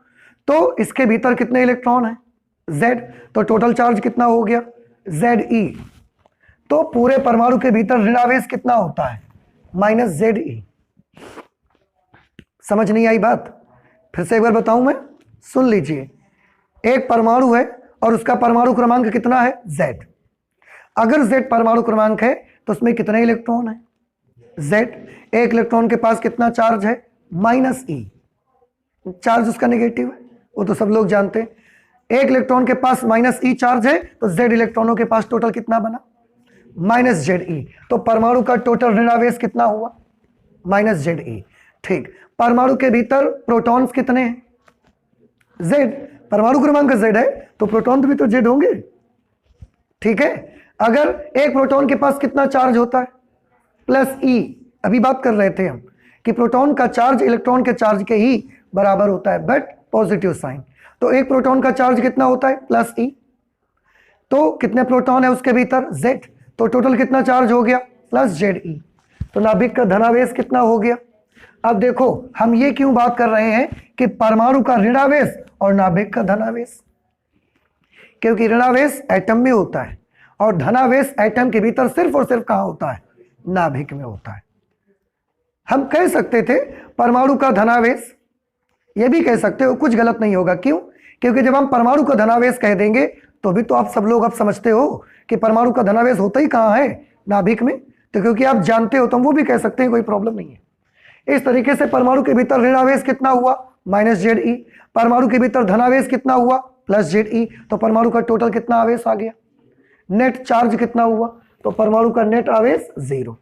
तो इसके भीतर कितने इलेक्ट्रॉन हैं? Z। तो टोटल चार्ज कितना हो गया? Ze। तो पूरे परमाणु के भीतर ऋणावेश कितना होता है? Minus Ze। समझ नहीं आई बात? फिर से एक बार बताऊं मैं, सुन लीजिए। एक परमाणु है और उसका परमाणु क्रमांक कितना है? Z। अगर Z परमाणु क्रमांक है तो उसमें कितने इलेक्ट्रॉन हैं? Z। एक इलेक्ट्रॉन के पास कितना चार्ज है? Minus E। चार्ज उसका नेगेटिव है, वो तो सब लोग जानते हैं। एक इलेक्ट्रॉन के पास माइनस E चार्ज है तो Z इलेक्ट्रॉनों के पास टोटल कितना बना? Minus Ze। तो परमाणु का टोटल ऋणावेश कितना हुआ? Minus Ze। ठीक, परमाणु के भीतर प्रोटॉन्स कितने हैं? Z। परमाणु क्रमांक Z है तो प्रोटॉन भी तो Z होंगे। ठीक है, अगर एक प्रोटॉन के पास कितना चार्ज होता है? Plus E। अभी बात कर रहे थे हम कि प्रोटॉन का चार्ज इलेक्ट्रॉन के चार्ज के ही बराबर होता है, बट पॉजिटिव साइन। तो एक प्रोटॉन का चार्ज कितना होता है? Plus E। तो कितने प्रोटॉन है उसके भीतर? Z। तो टोटल कितना चार्ज हो गया? Plus Ze। तो नाभिक का धनावेश कितना हो गया? अब देखो, हम ये क्यों बात कर रहे हैं कि परमाणु का ऋणावेश और नाभिक का धनावेश? क्योंकि ऋणावेश एटम में होता है और धनावेश एटम के भीतर सिर्फ और सिर्फ कहां होता है? नाभिक में होता है। हम कह सकते थे परमाणु का धनावेश, ये भी कह सकते हो, कुछ गलत नहीं होगा। क्यों? क्योंकि जब हम परमाणु का धनावेश कह देंगे तो भी तो आप सब लोग अब समझते हो कि परमाणु का धनावेश होता ही कहां है? नाभिक में। तो क्योंकि आप जानते हो तो हम वो भी कह सकते हैं, कोई प्रॉब्लम नहीं है। इस तरीके से परमाणु के भीतर ऋणावेश कितना हुआ? Minus Ze। परमाणु के भीतर धनावेश कितना हुआ? Plus Ze। तो परमाणु का टोटल कितना आवेश आ गया? नेट चार्ज कितना हुआ? तो परमाणु का नेट आवेश 0,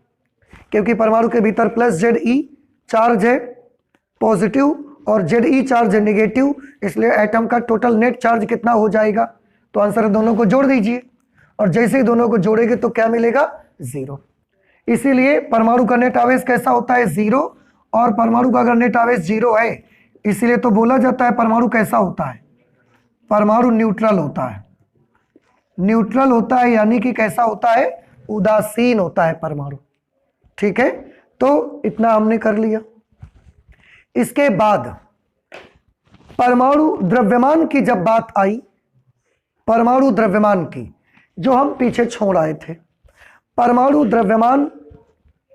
क्योंकि परमाणु के भीतर प्लस Ze चार्ज है पॉजिटिव और Ze चार्ज है नेगेटिव, इसलिए एटम का टोटल नेट चार्ज कितना हो जाएगा? तो आंसर दोनों को जोड़ दीजिए, और जैसे ही दोनों को जोड़ेंगे तो क्या मिलेगा? 0। इसीलिए परमाणु का नेट आवेश कैसा होता है? 0। और परमाणु का अगर नेट आवेश 0 है, इसीलिए तो बोला जाता है परमाणु कैसा होता है? परमाणु न्यूट्रल होता है। न्यूट्रल होता है यानी कि कैसा होता है? उदासीन होता है परमाणु। ठीक है, तो इतना हमने कर लिया। इसके बाद परमाणु द्रव्यमान की जब बात आई, परमाणु द्रव्यमान की जो हम पीछे छोड़ आए थे, परमाणु द्रव्यमान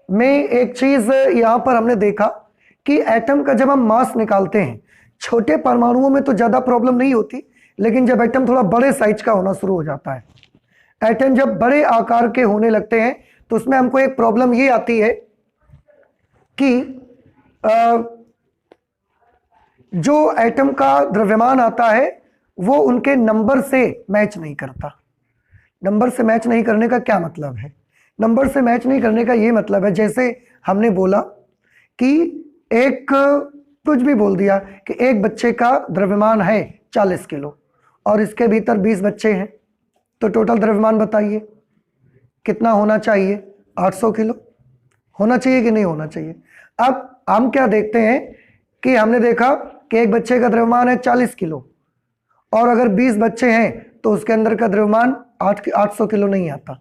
में एक चीज यहां पर हमने देखा कि एटम का जब हम मास निकालते हैं, छोटे परमाणुओं में तो ज्यादा प्रॉब्लम नहीं होती, लेकिन जब एटम थोड़ा बड़े साइज का होना शुरू हो जाता है, एटम जब बड़े आकार के होने लगते हैं, तो उसमें हमको एक प्रॉब्लम ये आती है कि जो एटम का द्रव्यमान आता है वो उनके नंबर से मैच नहीं करता। नंबर से मैच नहीं करने का क्या मतलब है? नंबर से मैच नहीं करने का ये मतलब है, जैसे हमने बोला कि एक, कुछ भी बोल दिया कि एक बच्चे का द्रव्यमान है 40 किलो और इसके भीतर 20 बच्चे हैं, तो टोटल द्रव्यमान बताइए कितना होना चाहिए? 800 किलो होना चाहिए कि नहीं होना चाहिए? अब हम क्या देखते हैं कि हमने देखा कि एक बच्चे का द्रव्यमान है 40 किलो और अगर 20 बच्चे हैं तो उसके अंदर का द्रव्यमान 800 किलो नहीं आता,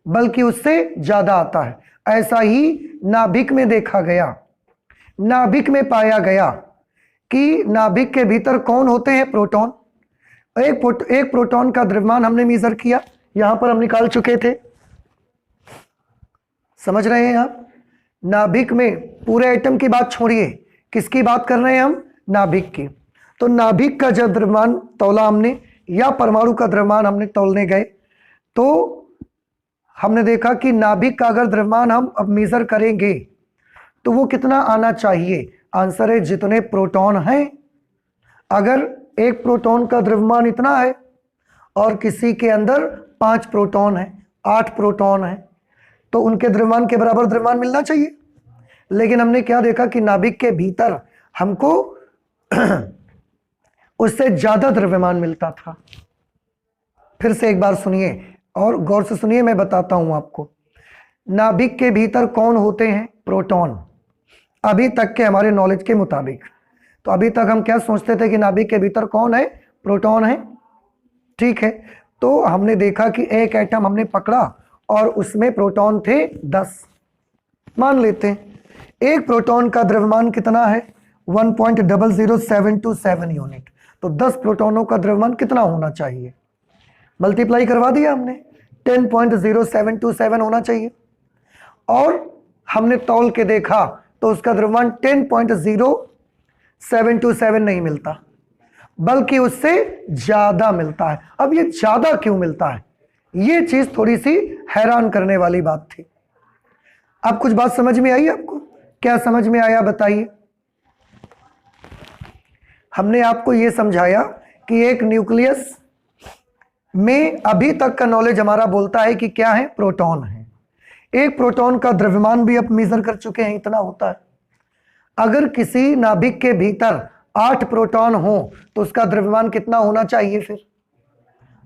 बल्कि उससे ज्यादा आता है। ऐसा ही नाभिक में देखा गया, नाभिक में पाया गया कि नाभिक के भीतर कौन होते हैं? प्रोटॉन। एक प्रोटॉन का द्रव्यमान हमने मेजर किया, यहां पर हम निकाल चुके थे। समझ रहे हैं आप? नाभिक में पूरे एटम की बात छोड़िए, किसकी बात कर रहे हैं हम? नाभिक की। तो नाभिक का जब द्रव्यमान तौला हमने या परमाणु का द्रव्यमान हमने तौलने गए, तो हमने देखा कि नाभिक का अगर द्रव्यमान हम अब मेजर करेंगे तो वो कितना आना चाहिए? आंसर है जितने प्रोटॉन हैं। अगर एक प्रोटॉन का द्रव्यमान इतना है और किसी के अंदर 5 प्रोटॉन है, 8 प्रोटॉन है, तो उनके द्रव्यमान के बराबर द्रव्यमान मिलना चाहिए। लेकिन हमने क्या देखा कि नाभिक के भीतर हमको उससे ज्यादा द्रव्यमान मिलता था। फिर से एक बार सुनिए और गौर से सुनिए, मैं बताता हूं आपको। नाभिक के भीतर कौन होते हैं? प्रोटॉन। अभी तक के हमारे नॉलेज के मुताबिक, तो अभी तक हम क्या सोचते थे कि नाभिक के भीतर कौन है? प्रोटॉन है, ठीक है। तो हमने देखा कि एक एटम हमने पकड़ा और उसमें प्रोटॉन थे 10, मान लेते हैं। एक प्रोटॉन का द्रव्यमान कितना है? 1.00727 यूनिट। तो 10 प्रोटॉनों का द्रव्यमान कितना होना चाहिए? मल्टीप्लाई करवा दिया हमने, 10.0727 होना चाहिए। और हमने तौल के देखा तो उसका द्रव्यमान 10.0727 नहीं मिलता, बल्कि उससे ज्यादा मिलता है। अब ये ज्यादा क्यों मिलता है? ये चीज थोड़ी सी हैरान करने वाली बात थी। अब कुछ बात समझ में आई आपको? क्या समझ में आया बताइए? हमने आपको यह समझाया कि एक न्यूक्लियस में अभी तक का नॉलेज हमारा बोलता है कि क्या है? प्रोटॉन है। एक प्रोटॉन का द्रव्यमान भी अब मेजर कर चुके हैं, इतना होता है। अगर किसी नाभिक के भीतर 8 प्रोटॉन हो तो उसका द्रव्यमान कितना होना चाहिए? फिर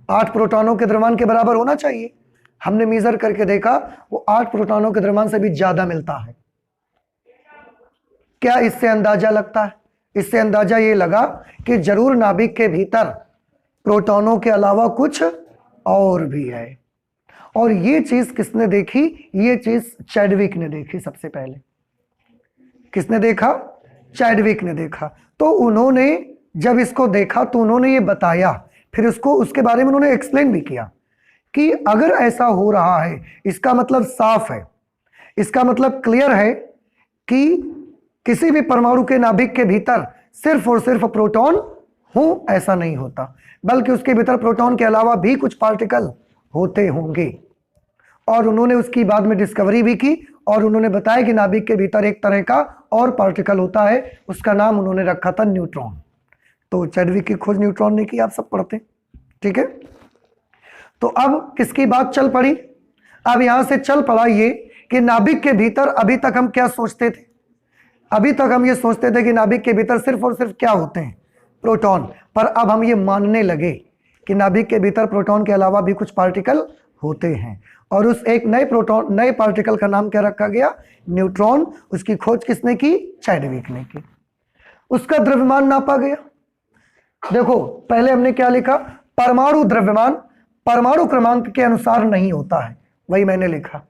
8 प्रोटॉनों के द्रव्यमान के बराबर होना चाहिए। हमने मेजर करके देखा, वो 8 प्रोटॉनों के द्रव्यमान से भी ज्यादा मिलता है। क्या इससे अंदाजा लगता है? इससे अंदाजा ये लगा कि जरूर नाभिक के भीतर प्रोटॉनों के अलावा कुछ और भी है। और ये चीज किसने देखी? ये चीज चैडविक ने देखी सबसे पहले। किसने देखा? चैडविक ने देखा। तो उन्होंने जब इसको देखा तो उन्होंने ये बताया, फिर उसको उसके बारे में उन्होंने एक्सप्लेन भी किया कि अगर ऐसा हो रहा है, इसका मतलब साफ है, इसका मतलब क्लियर है कि किसी भी परमाणु के नाभिक के भीतर सिर्फ और सिर्फ प्रोटॉन हो, ऐसा नहीं होता, बल्कि उसके भीतर प्रोटॉन के अलावा भी कुछ पार्टिकल होते होंगे। और उन्होंने उसकी बाद में डिस्कवरी भी की और उन्होंने बताया कि नाभिक के भीतर एक तरह का और पार्टिकल होता है, उसका नाम उन्होंने रखा था न्यूट्रॉन। तो चैडविक की खोज न्यूट्रॉन ने की, आप सब पढ़ते हैं, ठीक है। तो अब किसकी बात चल पड़ी? अब यहां से चल पड़ा ये कि नाभिक के भीतर अभी तक हम क्या सोचते थे? अभी तक हम ये सोचते थे कि नाभिक के भीतर सिर्फ और सिर्फ क्या होते हैं? प्रोटॉन। पर अब हम ये मानने लगे कि नाभिक के भीतर प्रोटॉन के अलावा भी कुछ पार्टिकल होते हैं। और उस एक नए पार्टिकल का नाम क्या रखा गया? न्यूट्रॉन। उसकी खोज किसने की? चैडविक ने की। उसका द्रव्यमान नापा गया। देखो पहले हमने क्या लिखा? परमाणु द्रव्यमान परमाणु क्रमांक के अनुसार नहीं होता है। वही मैंने लिखा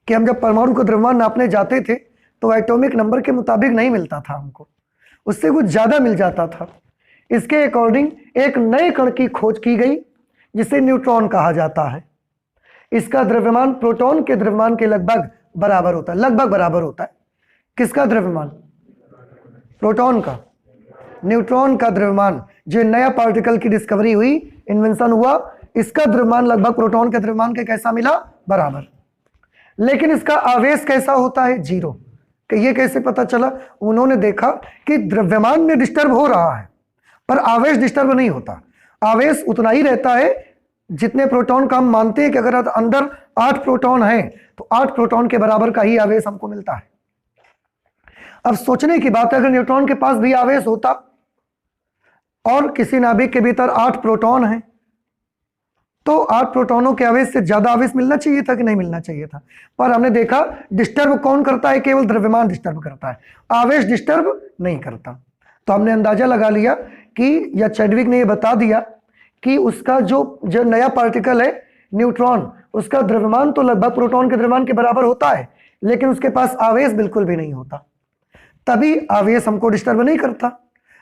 कि हम जब परमाणु का द्रव्यमान नापने जाते थे तो एटॉमिक नंबर के मुताबिक नहीं मिलता था हमको, उससे कुछ ज्यादा मिल जाता था। इसके अकॉर्डिंग एक नए कण की खोज की गई जिसे न्यूट्रॉन कहा जाता है। इसका द्रव्यमान प्रोटॉन के द्रव्यमान के लगभग बराबर होता है, लगभग बराबर होता है। किसका द्रव्यमान? प्रोटॉन का। न्यूट्रॉन का द्रव्यमान, जो नया पार्टिकल की डिस्कवरी हुई, इन्वेंशन हुआ, इसका द्रव्यमान लगभग प्रोटॉन के द्रव्यमान के कैसा मिला? बराबर। लेकिन इसका आवेश कैसा होता है? 0। कि ये कैसे पता चला? उन्होंने देखा कि द्रव्यमान में डिस्टर्ब हो रहा है पर आवेश डिस्टर्ब नहीं होता। आवेश उतना ही रहता है जितने प्रोटॉन का हम मानते हैं कि अगर अंदर 8 प्रोटॉन हैं तो 8 प्रोटॉन के बराबर का ही आवेश हमको मिलता है। अब सोचने की बात है, अगर न्यूट्रॉन के पास भी आवेश होता और किसी नाभिक के भीतर 8 प्रोटॉन हैं तो 8 प्रोटॉनों के आवेश से ज्यादा आवेश मिलना चाहिए था कि नहीं मिलना चाहिए था? पर हमने देखा डिस्टर्ब कौन करता है? केवल द्रव्यमान डिस्टर्ब करता है, आवेश डिस्टर्ब नहीं करता। तो हमने अंदाजा लगा लिया कि, या चैडविक ने यह बता दिया कि उसका जो नया पार्टिकल है न्यूट्रॉन, उसका द्रव्यमान तो लगभग प्रोटॉन के द्रव्यमान के बराबर होता है, लेकिन उसके पास आवेश बिल्कुल भी नहीं होता। तभी आवेश हमको डिस्टर्ब नहीं करता।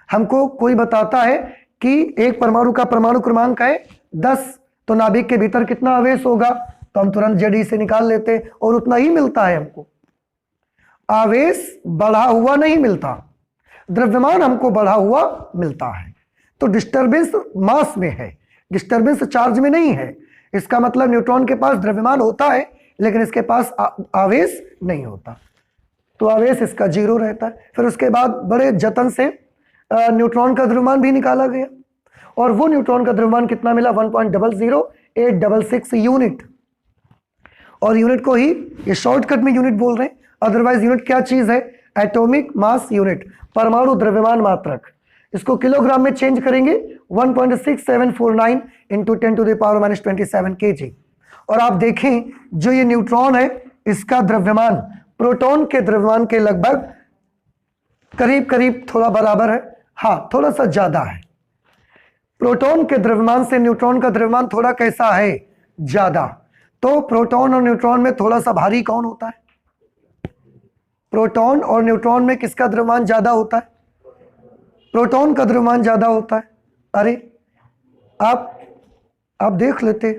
हमको कोई बताता है कि एक परमाणु का परमाणु क्रमांक है 10, तो नाभिक के भीतर कितना आवेश होगा? तो हम तुरंत जेडी से निकाल लेते और उतना ही मिलता है हमको। आवेश बढ़ा हुआ नहीं मिलता, द्रव्यमान हमको बढ़ा हुआ मिलता है। तो डिस्टर्बेंस मास में है, डिस्टर्बेंस चार्ज में नहीं है। इसका मतलब न्यूट्रॉन के पास द्रव्यमान होता है लेकिन इसके पास आवेश नहीं होता, तो आवेश इसका 0 रहता है। फिर उसके बाद बड़े जतन से न्यूट्रॉन का द्रव्यमान भी निकाला गया और वो न्यूट्रॉन का द्रव्यमान कितना मिला 1.00866 यूनिट। और यूनिट को ही ये शॉर्टकट में यूनिट बोल रहे हैं, अदरवाइज यूनिट क्या चीज है, एटॉमिक मास यूनिट, परमाणु द्रव्यमान मात्रक। इसको किलोग्राम में चेंज करेंगे 1.6749 इंटू 10⁻⁻27 kg। और आप देखें जो ये न्यूट्रॉन है इसका द्रव्यमान प्रोटॉन के द्रव्यमान के लगभग करीब करीब थोड़ा बराबर है, हाँ थोड़ा सा ज्यादा है। प्रोटॉन के द्रव्यमान से न्यूट्रॉन का द्रव्यमान थोड़ा कैसा है, ज्यादा। तो प्रोटॉन और न्यूट्रॉन में थोड़ा सा भारी कौन होता है, प्रोटॉन और न्यूट्रॉन में किसका द्रव्यमान ज्यादा होता है, प्रोटॉन का द्रव्यमान ज्यादा होता है। अरे आप देख लेते,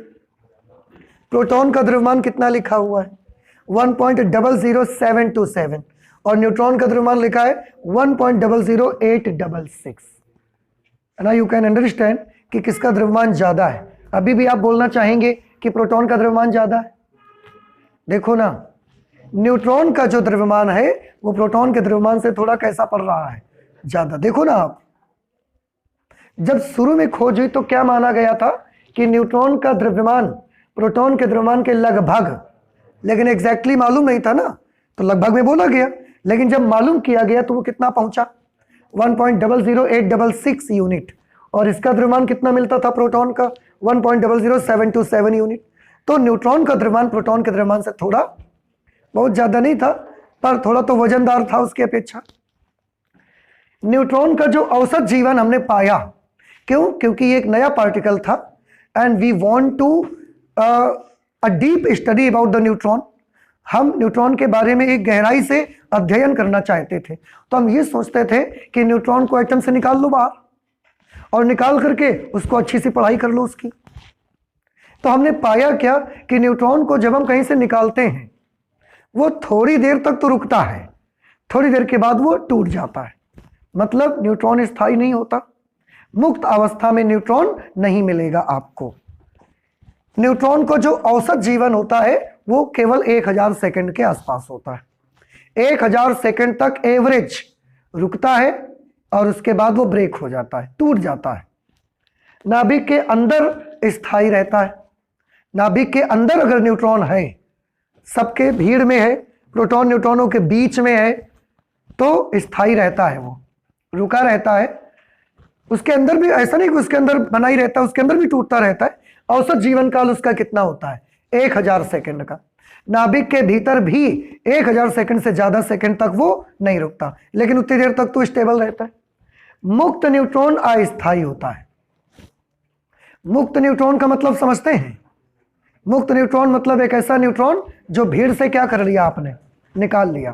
प्रोटॉन का द्रव्यमान कितना लिखा हुआ है 1.00727 और न्यूट्रॉन का द्रव्यमान लिखा है 1.00866। ना यू कैन अंडरस्टैंड कि किसका द्रव्यमान ज्यादा है। अभी भी आप बोलना चाहेंगे कि प्रोटॉन का द्रव्यमान ज्यादा है। देखो ना, न्यूट्रॉन का जो द्रव्यमान है वो प्रोटॉन के द्रव्यमान से थोड़ा कैसा पड़ रहा है, ज्यादा। देखो ना, आप जब शुरू में खोज हुई तो क्या माना गया था कि न्यूट्रॉन का द्रव्यमान प्रोटॉन के द्रव्यमान के लगभग, लेकिन एग्जैक्टली मालूम नहीं था ना, तो लगभग में बोला गया। लेकिन जब मालूम किया गया तो वो कितना पहुंचा 1.00866 यूनिट, और इसका द्रव्यमान कितना मिलता था प्रोटॉन का 1.00727 यूनिट। तो न्यूट्रॉन का द्रव्यमान प्रोटॉन के द्रव्यमान से थोड़ा, बहुत ज्यादा नहीं था पर थोड़ा तो वजनदार था उसकी अपेक्षा। न्यूट्रॉन का जो औसत जीवन हमने पाया, क्यों, क्योंकि ये एक नया पार्टिकल था and we want to a deep study about the neutron. हम न्यूट्रॉन के बारे में एक गहराई से अध्ययन करना चाहते थे। तो हम ये सोचते थे कि न्यूट्रॉन को एटम से निकाल लो बाहर और निकाल करके उसको अच्छी सी पढ़ाई कर लो उसकी। तो हमने पाया क्या कि न्यूट्रॉन को जब हम कहीं से निकालते हैं वो थोड़ी देर तक तो रुकता है, थोड़ी देर के बाद वो टूट जाता है। मतलब न्यूट्रॉन स्थायी नहीं होता, मुक्त अवस्था में न्यूट्रॉन नहीं मिलेगा आपको। न्यूट्रॉन को जो औसत जीवन होता है वो केवल 1000 सेकंड के आसपास होता है। 1000 सेकंड तक एवरेज रुकता है और उसके बाद वो ब्रेक हो जाता है, टूट जाता है। नाभिक के अंदर स्थायी रहता है। नाभिक के अंदर अगर न्यूट्रॉन है, सबके भीड़ में है, प्रोटॉन न्यूट्रॉनों के बीच में है, तो स्थायी रहता है, वो रुका रहता है। उसके अंदर भी ऐसा नहीं कि उसके अंदर बना ही रहता है, उसके अंदर भी टूटता रहता है। औसत जीवन काल उसका कितना होता है 1000 सेकंड का। नाभिक के भीतर भी 1000 सेकंड से ज्यादा सेकंड तक वो नहीं रुकता, लेकिन उतनी देर तक तो स्टेबल रहता है। मुक्त न्यूट्रॉन अस्थायी होता है। मुक्त न्यूट्रॉन का मतलब समझते हैं? मुक्त न्यूट्रॉन मतलब एक ऐसा न्यूट्रॉन जो भीड़ से क्या कर लिया, आपने निकाल लिया।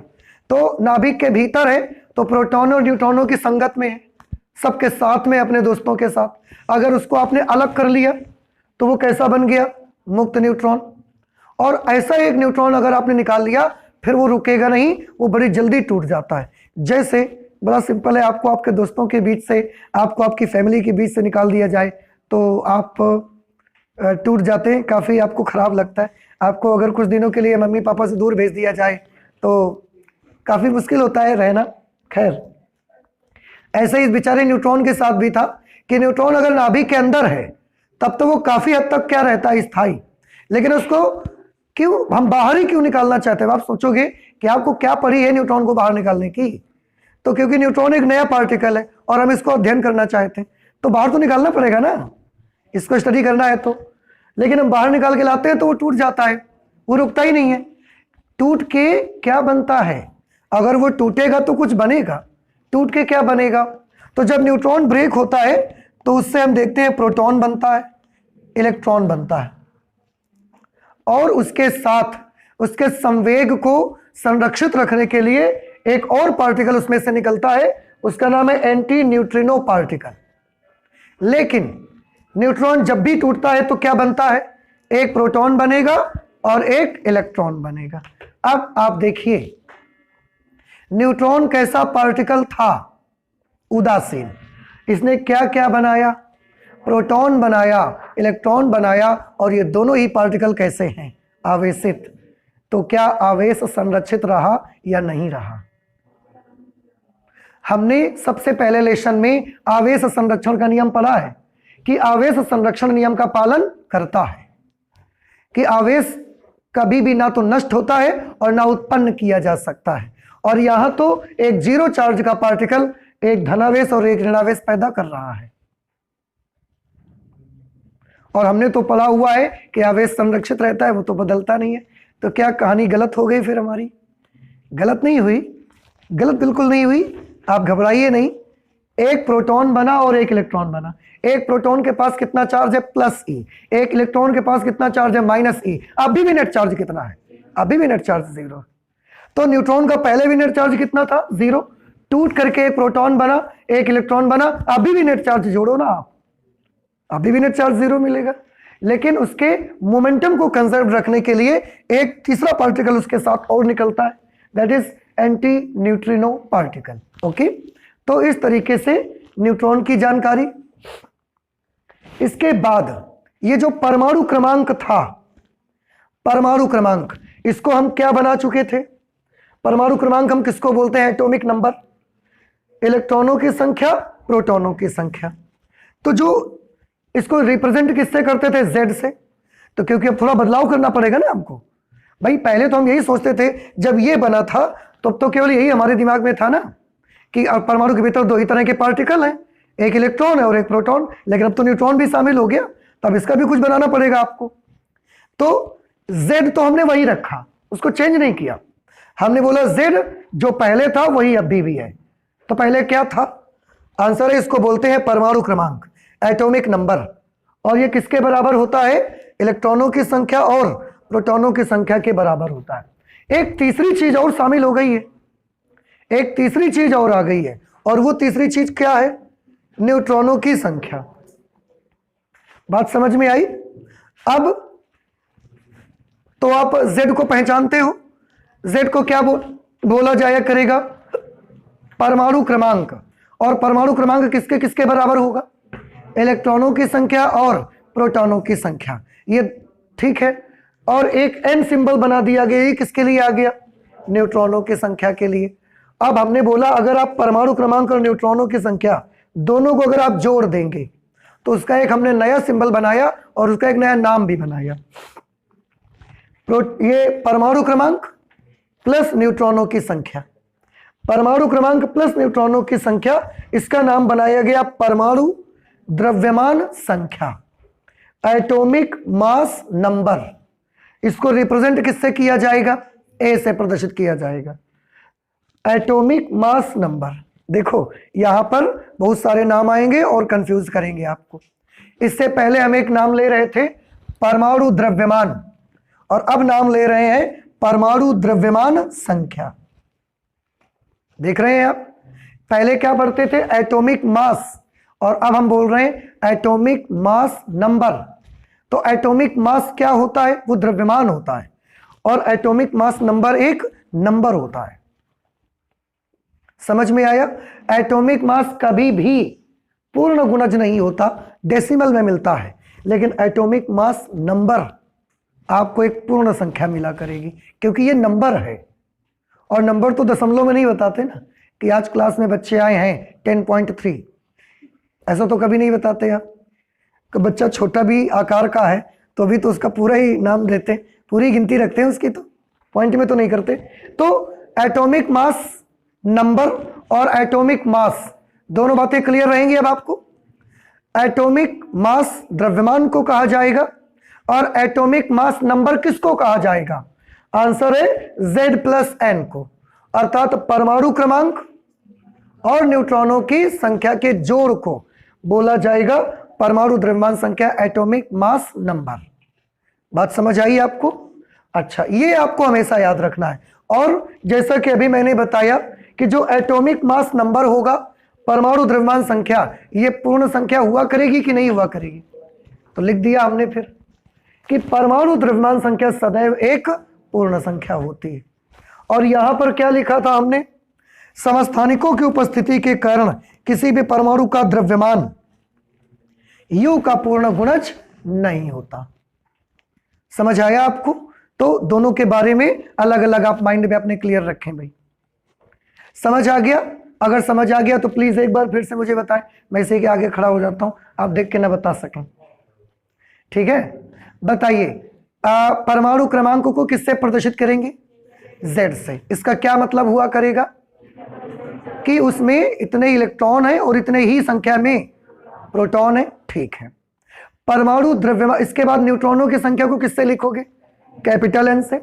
तो नाभिक के भीतर है तो प्रोटॉन और न्यूट्रॉनों की संगत में है, सबके साथ में, अपने दोस्तों के साथ। अगर उसको आपने अलग कर लिया तो वो कैसा बन गया, मुक्त न्यूट्रॉन। और ऐसा एक न्यूट्रॉन अगर आपने निकाल लिया फिर वो रुकेगा नहीं, वो बड़ी जल्दी टूट जाता है। जैसे बड़ा सिंपल है, आपको आपके दोस्तों के बीच से, आपको आपकी फैमिली के बीच से निकाल दिया जाए तो आप टूट जाते हैं, काफ़ी आपको ख़राब लगता है। आपको अगर कुछ दिनों के लिए मम्मी पापा से दूर भेज दिया जाए तो काफ़ी मुश्किल होता है रहना। खैर, ऐसे ही इस बेचारे न्यूट्रॉन के साथ भी था कि न्यूट्रॉन अगर नाभिक के अंदर है तब तो वो काफ़ी हद तक क्या रहता है, स्थायी। लेकिन उसको क्यों हम बाहर ही क्यों निकालना चाहते हैं? आप सोचोगे कि आपको क्या पड़ी है न्यूट्रॉन को बाहर निकालने की, तो क्योंकि न्यूट्रॉन एक नया पार्टिकल है और हम इसको अध्ययन करना चाहते हैं, तो बाहर तो निकालना पड़ेगा ना, इसको स्टडी करना है तो। लेकिन हम बाहर निकाल के लाते हैं तो वो टूट जाता है, वो रुकता ही नहीं है। टूट के क्या बनता है? अगर वो टूटेगा तो कुछ बनेगा, टूट के क्या बनेगा? तो जब न्यूट्रॉन ब्रेक होता है तो उससे हम देखते हैं प्रोटॉन बनता है, इलेक्ट्रॉन बनता है, और उसके साथ उसके संवेग को संरक्षित रखने के लिए एक और पार्टिकल उसमें से निकलता है, उसका नाम है एंटी न्यूट्रिनो पार्टिकल। लेकिन न्यूट्रॉन जब भी टूटता है तो क्या बनता है? एक प्रोटॉन बनेगा और एक इलेक्ट्रॉन बनेगा। अब आप देखिए न्यूट्रॉन कैसा पार्टिकल था, उदासीन। इसने क्या क्या बनाया? प्रोटॉन बनाया, इलेक्ट्रॉन बनाया, और ये दोनों ही पार्टिकल कैसे हैं? आवेशित। तो क्या आवेश संरक्षित रहा या नहीं रहा? हमने सबसे पहले लेसन में आवेश संरक्षण का नियम पढ़ा है कि आवेश संरक्षण नियम का पालन करता है, कि आवेश कभी भी ना तो नष्ट होता है और ना उत्पन्न किया जा सकता है। और यहां तो एक जीरो चार्ज का पार्टिकल एक धनावेश और एक ऋणावेश पैदा कर रहा है। और हमने तो पढ़ा हुआ है कि आवेश संरक्षित रहता है, वो तो बदलता नहीं है। तो क्या कहानी गलत हो गई फिर हमारी? गलत नहीं हुई, गलत बिल्कुल नहीं हुई, आप घबराइए नहीं। एक प्रोटॉन बना और एक इलेक्ट्रॉन बना। एक प्रोटॉन के पास कितना चार्ज है? प्लस ई। एक इलेक्ट्रॉन के पास कितना चार्ज है? माइनस ई। अभी भी नेट चार्ज कितना है? अभी भी नेट चार्ज 0। तो न्यूट्रॉन का पहले भी नेट चार्ज कितना था? 0। टूट करके एक प्रोटॉन बना, एक इलेक्ट्रॉन बना, अभी भी नेट चार्ज जोड़ो ना आप, अभी भी नेट चार्ज 0 मिलेगा। लेकिन उसके मोमेंटम को कंजर्व रखने के लिए एक तीसरा पार्टिकल उसके साथ और निकलता है, that is anti neutrino particle. Okay, तो इस तरीके से न्यूट्रॉन की जानकारी। इसके बाद ये जो परमाणु क्रमांक था, परमाणु क्रमांक, इसको हम क्या बना चुके थे? परमाणु क्रमांक हम किसको बोलते हैं? एटॉमिक नंबर, इलेक्ट्रॉनों की संख्या, प्रोटॉनों की संख्या। तो जो इसको रिप्रेजेंट किससे करते थे? Z से। तो क्योंकि अब थोड़ा बदलाव करना पड़ेगा ना हमको। भाई पहले तो हम यही सोचते थे जब ये बना था, तो केवल यही हमारे दिमाग में था ना कि परमाणु के भीतर दो ही तरह के पार्टिकल हैं, एक इलेक्ट्रॉन है और एक प्रोटॉन। लेकिन अब तो न्यूट्रॉन भी शामिल हो गया, तब इसका भी कुछ बनाना पड़ेगा आपको। तो Z तो हमने वही रखा, उसको चेंज नहीं किया। हमने बोला Z जो पहले था वही अभी भी है। तो पहले क्या था? आंसर है, इसको बोलते हैं परमाणु क्रमांक, एटॉमिक नंबर। और ये किसके बराबर होता है? इलेक्ट्रॉनों की संख्या और प्रोटॉनों की संख्या के बराबर होता है। एक तीसरी चीज और शामिल हो गई है, एक तीसरी चीज और आ गई है, और वो तीसरी चीज क्या है? न्यूट्रॉनों की संख्या। बात समझ में आई? अब तो आप Z को पहचानते हो, Z को क्या बोला जाया करेगा? परमाणु क्रमांक। और परमाणु क्रमांक किसके किसके बराबर होगा? इलेक्ट्रॉनों की संख्या और प्रोटॉनों की संख्या। ये ठीक है। और एक N सिंबल बना दिया गया, ये किसके लिए आ गया? न्यूट्रॉनों की संख्या के लिए। अब हमने बोला अगर आप परमाणु क्रमांक और न्यूट्रॉनों की संख्या दोनों को अगर आप जोड़ देंगे तो उसका एक हमने नया सिंबल बनाया और उसका एक नया नाम भी बनाया। ये परमाणु क्रमांक प्लस न्यूट्रॉनों की संख्या, परमाणु क्रमांक प्लस न्यूट्रॉनों की संख्या, इसका नाम बनाया गया परमाणु द्रव्यमान संख्या, एटॉमिक मास नंबर। इसको रिप्रेजेंट किससे किया जाएगा? ए से प्रदर्शित किया जाएगा, एटॉमिक मास नंबर। देखो यहां पर बहुत सारे नाम आएंगे और कंफ्यूज करेंगे आपको। इससे पहले हम एक नाम ले रहे थे परमाणु द्रव्यमान, और अब नाम ले रहे हैं परमाणु द्रव्यमान संख्या। देख रहे हैं आप? पहले क्या पढ़ते थे? एटॉमिक मास, और अब हम बोल रहे हैं एटॉमिक मास नंबर। तो एटॉमिक मास क्या होता है? वो द्रव्यमान होता है, और एटॉमिक मास नंबर एक नंबर होता है। समझ में आया? एटॉमिक मास कभी भी पूर्ण गुणज नहीं होता, डेसिमल में मिलता है, लेकिन एटॉमिक मास नंबर आपको एक पूर्ण संख्या मिला करेगी, क्योंकि ये नंबर है। और नंबर तो दशमलव में नहीं बताते ना कि आज क्लास में बच्चे आए हैं 10.3, ऐसा तो कभी नहीं बताते आप। कि बच्चा छोटा भी आकार का है तो भी तो उसका पूरा ही नाम देते, पूरी गिनती रखते हैं उसकी, तो पॉइंट में तो नहीं करते। तो एटॉमिक मास नंबर और एटॉमिक मास दोनों बातें क्लियर रहेंगी अब आपको। एटॉमिक मास द्रव्यमान को कहा जाएगा और एटॉमिक मास नंबर किसको कहा जाएगा? आंसर है Z+N को, अर्थात परमाणु क्रमांक और न्यूट्रॉनों की संख्या के जोड़ को बोला जाएगा परमाणु द्रव्यमान संख्या, एटॉमिक मास नंबर। बात समझ आई आपको? अच्छा, ये आपको हमेशा याद रखना है। और जैसा कि अभी मैंने बताया कि जो एटॉमिक मास नंबर होगा, परमाणु द्रव्यमान संख्या, ये पूर्ण संख्या हुआ करेगी कि नहीं हुआ करेगी? तो लिख दिया हमने फिर कि परमाणु द्रव्यमान संख्या सदैव एक पूर्ण संख्या होती है। और यहां पर क्या लिखा था हमने? समस्थानिकों की उपस्थिति के कारण किसी भी परमाणु का द्रव्यमान U का पूर्ण गुणज नहीं होता। समझ आया आपको? तो दोनों के बारे में अलग अलग आप माइंड में अपने क्लियर रखें भाई। समझ आ गया? अगर समझ आ गया तो प्लीज एक बार फिर से मुझे बताएं, मैं इसी के आगे खड़ा हो जाता हूं, आप देख के ना बता सकें। ठीक है, बताइए परमाणु क्रमांक को किससे प्रदर्शित करेंगे? Z से। इसका क्या मतलब हुआ करेगा कि उसमें इतने इलेक्ट्रॉन है और इतने ही संख्या में प्रोटॉन है। ठीक है, परमाणु द्रव्यमान, इसके बाद न्यूट्रॉनों की संख्या को किससे लिखोगे? कैपिटल N से।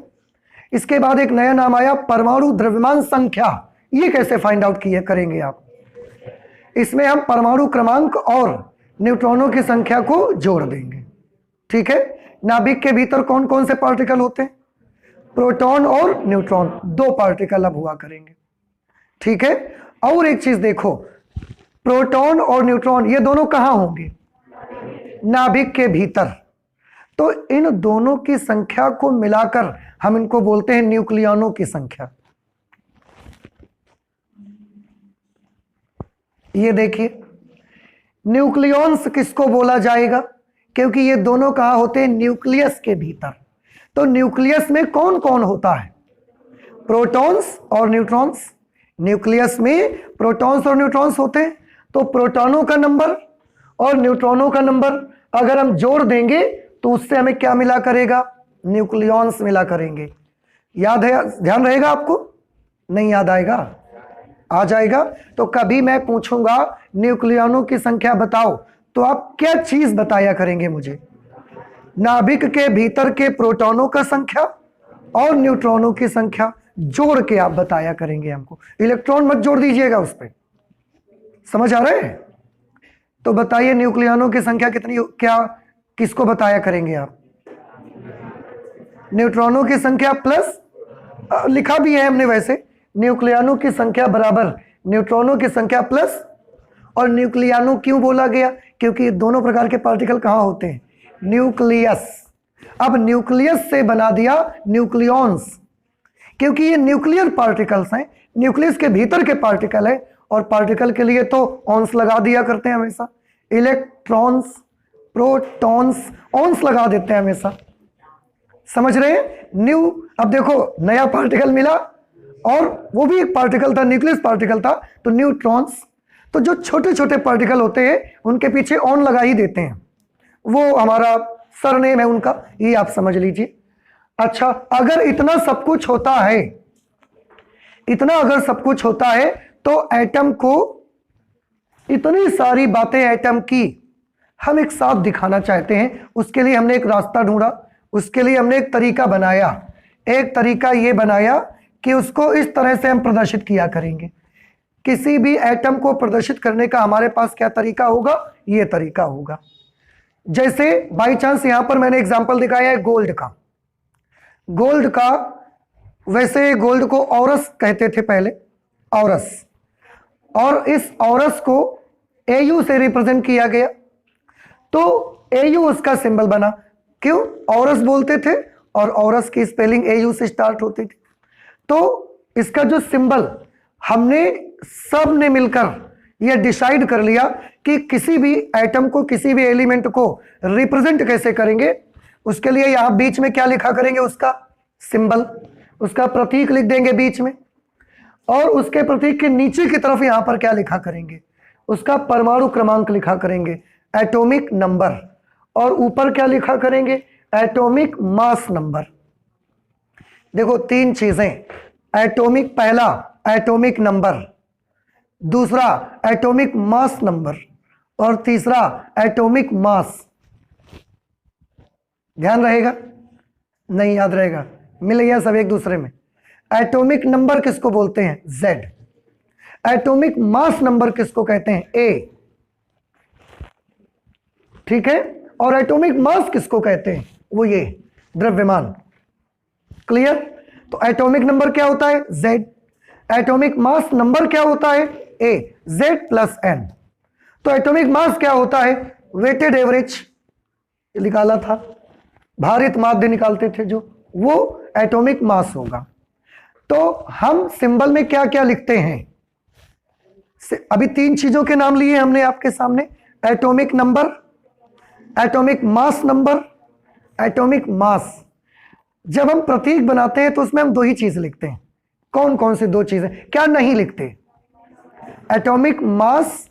इसके बाद एक नया नाम आया परमाणु द्रव्यमान संख्या। ये कैसे फाइंड आउट किए करेंगे आप? इसमें हम परमाणु क्रमांक और न्यूट्रॉनों की संख्या को जोड़ देंगे। ठीक है, नाभिक के भीतर कौन कौन से पार्टिकल होते हैं? प्रोटॉन और न्यूट्रॉन, 2 पार्टिकल अब हुआ करेंगे। ठीक है, और एक चीज देखो, प्रोटॉन और न्यूट्रॉन ये दोनों कहां होंगे? नाभिक के भीतर। तो इन दोनों की संख्या को मिलाकर हम इनको बोलते हैं न्यूक्लियनों की संख्या। ये देखिए, न्यूक्लियॉन्स किसको बोला जाएगा? क्योंकि ये दोनों कहां होते हैं? न्यूक्लियस के भीतर। तो न्यूक्लियस में कौन कौन होता है? प्रोटॉन्स और न्यूट्रॉन्स। न्यूक्लियस में प्रोटॉन्स और न्यूट्रॉन्स होते हैं। तो प्रोटॉनों का नंबर और न्यूट्रॉनों का नंबर अगर हम जोड़ देंगे तो उससे हमें क्या मिला करेगा? न्यूक्लियॉन्स मिला करेंगे। याद है, ध्यान रहेगा आपको? नहीं याद आएगा? आ जाएगा। तो कभी मैं पूछूंगा न्यूक्लियनों की संख्या बताओ, तो आप क्या चीज बताया करेंगे मुझे? नाभिक के भीतर के प्रोटॉनों का संख्या और न्यूट्रॉनों की संख्या जोड़ के आप बताया करेंगे हमको। इलेक्ट्रॉन मत जोड़ दीजिएगा उस पर। समझ आ रहा है? तो बताइए न्यूक्लियनों की संख्या कितनी, क्या किसको बताया करेंगे आप? न्यूट्रॉनों की संख्या प्लस, लिखा भी है हमने वैसे, न्यूक्लियनों की संख्या बराबर न्यूट्रॉनों की संख्या प्लस। और न्यूक्लियनों क्यों बोला गया? क्योंकि दोनों प्रकार के पार्टिकल कहां होते हैं? न्यूक्लियस। अब न्यूक्लियस से बना दिया न्यूक्लियॉन्स, क्योंकि ये न्यूक्लियर पार्टिकल्स हैं, न्यूक्लियस के भीतर के पार्टिकल है। और पार्टिकल के लिए तो ऑन्स लगा दिया करते हैं हमेशा, इलेक्ट्रॉन्स, प्रोटॉन्स, ऑन्स लगा देते हैं हमेशा। समझ रहे हैं? न्यू, अब देखो नया पार्टिकल मिला और वो भी एक पार्टिकल था, न्यूक्लियस पार्टिकल था, तो न्यूट्रॉन्स। तो जो छोटे छोटे पार्टिकल होते हैं उनके पीछे ऑन लगा ही देते हैं, वो हमारा सरनेम है उनका, ये आप समझ लीजिए। अच्छा, अगर इतना सब कुछ होता है, इतना अगर सब कुछ होता है, तो एटम को, इतनी सारी बातें एटम की हम एक साथ दिखाना चाहते हैं। उसके लिए हमने एक रास्ता ढूंढा, उसके लिए हमने एक तरीका बनाया। एक तरीका ये बनाया कि उसको इस तरह से हम प्रदर्शित किया करेंगे। किसी भी एटम को प्रदर्शित करने का हमारे पास क्या तरीका होगा? ये तरीका होगा। जैसे बाई चांस यहां पर मैंने एग्जांपल दिखाया है गोल्ड का। गोल्ड का, वैसे गोल्ड को औरस कहते थे पहले, औरस, और इस औरस को AU से रिप्रेजेंट किया गया। तो AU उसका सिंबल बना। क्यों? औरस बोलते थे और औरस की स्पेलिंग AU से स्टार्ट होती थी। तो इसका जो सिंबल, हमने सब ने मिलकर यह डिसाइड कर लिया कि किसी भी एटम को, किसी भी एलिमेंट को रिप्रेजेंट कैसे करेंगे। उसके लिए यहां बीच में क्या लिखा करेंगे? उसका सिंबल, उसका प्रतीक लिख देंगे बीच में, और उसके प्रतीक के नीचे की तरफ यहां पर क्या लिखा करेंगे? उसका परमाणु क्रमांक लिखा करेंगे, एटॉमिक नंबर। और ऊपर क्या लिखा करेंगे? Atomic mass number. देखो 3 चीजें, एटॉमिक, पहला एटॉमिक नंबर, दूसरा एटॉमिक मास नंबर, और तीसरा एटॉमिक मास। ध्यान रहेगा? नहीं याद रहेगा? मिल गया सब एक दूसरे में। एटॉमिक नंबर किसको बोलते हैं? Z। एटॉमिक मास नंबर किसको कहते हैं? A। ठीक है, और एटॉमिक मास किसको कहते हैं? वो ये द्रव्यमान। क्लियर? तो एटॉमिक नंबर क्या होता है? Z। एटॉमिक मास नंबर क्या होता है? A। Z plus N। तो एटॉमिक मास क्या होता है? वेटेड एवरेज निकाला था, भारित माध्य निकालते थे जो, वो एटॉमिक मास होगा। तो हम सिंबल में क्या क्या लिखते हैं? अभी 3 चीजों के नाम लिए हमने आपके सामने, atomic number, atomic mass number, atomic mass. जब हम प्रतीक बनाते हैं तो उसमें हम 2 ही चीज लिखते हैं। कौन कौन सी 2 चीजें? क्या नहीं लिखते? एटॉमिक मास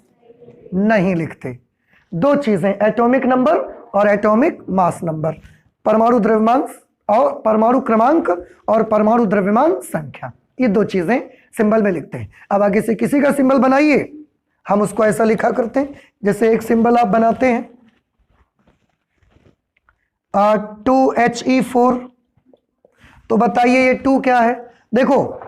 नहीं लिखते। दो चीजें, एटॉमिक नंबर और एटॉमिक मास नंबर, परमाणु द्रव्यमान और परमाणु क्रमांक और परमाणु द्रव्यमान संख्या, ये दो चीजें सिंबल में लिखते हैं। अब आगे से किसी का सिंबल बनाइए, हम उसको ऐसा लिखा करते हैं, जैसे एक सिंबल आप बनाते हैं 2He4, तो बताइए ये 2 क्या है? देखो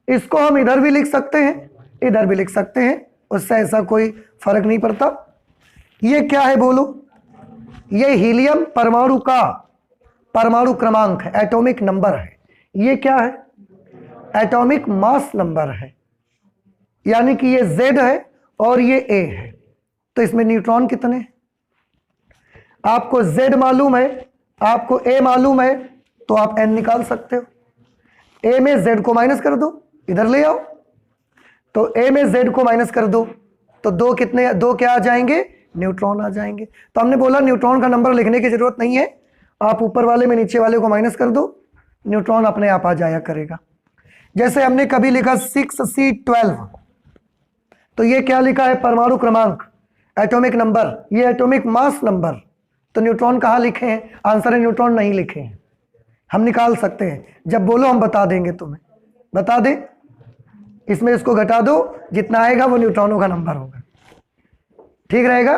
इसको हम इधर भी लिख सकते हैं, इधर भी लिख सकते हैं, उससे ऐसा कोई फर्क नहीं पड़ता। ये क्या है बोलो? ये हीलियम परमाणु का परमाणु क्रमांक है, एटॉमिक नंबर है। ये क्या है? एटॉमिक मास नंबर है, यानी कि ये Z है और ये A है। तो इसमें न्यूट्रॉन कितने? आपको Z मालूम है, आपको A मालूम है, तो आप N निकाल सकते हो। A में Z को माइनस कर दो, इधर ले आओ, तो A में Z को माइनस कर दो, तो दो कितने, दो क्या आ जाएंगे? न्यूट्रॉन आ जाएंगे। तो हमने बोला न्यूट्रॉन का नंबर लिखने की जरूरत नहीं है, आप ऊपर वाले में नीचे वाले को माइनस कर दो, न्यूट्रॉन अपने आप आ जाया करेगा। जैसे हमने कभी लिखा 6C12, तो ये क्या लिखा है? परमाणु क्रमांक, एटॉमिक नंबर, ये एटॉमिक मास नंबर। तो न्यूट्रॉन कहाँ लिखे हैं? आंसर है न्यूट्रॉन नहीं लिखे हैं, हम निकाल सकते हैं। जब बोलो हम बता देंगे तुम्हें, बता दें। इसमें इसको घटा दो, जितना आएगा वो न्यूट्रॉनों का नंबर होगा, ठीक रहेगा।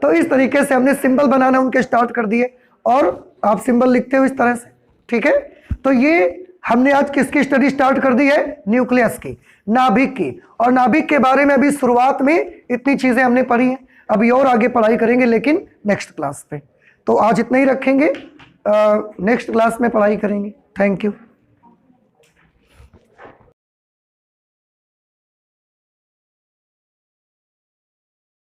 तो इस तरीके से हमने सिंबल बनाना उनके स्टार्ट कर दिए, और आप सिंबल लिखते हो इस तरह से, ठीक है। तो ये हमने आज किसकी स्टडी स्टार्ट कर दी है? न्यूक्लियस की, नाभिक की। और नाभिक के बारे में अभी शुरुआत में इतनी चीजें हमने पढ़ी हैं, अभी और आगे पढ़ाई करेंगे लेकिन नेक्स्ट क्लास पे। तो आज इतना ही रखेंगे, नेक्स्ट क्लास में पढ़ाई करेंगे। Thank you.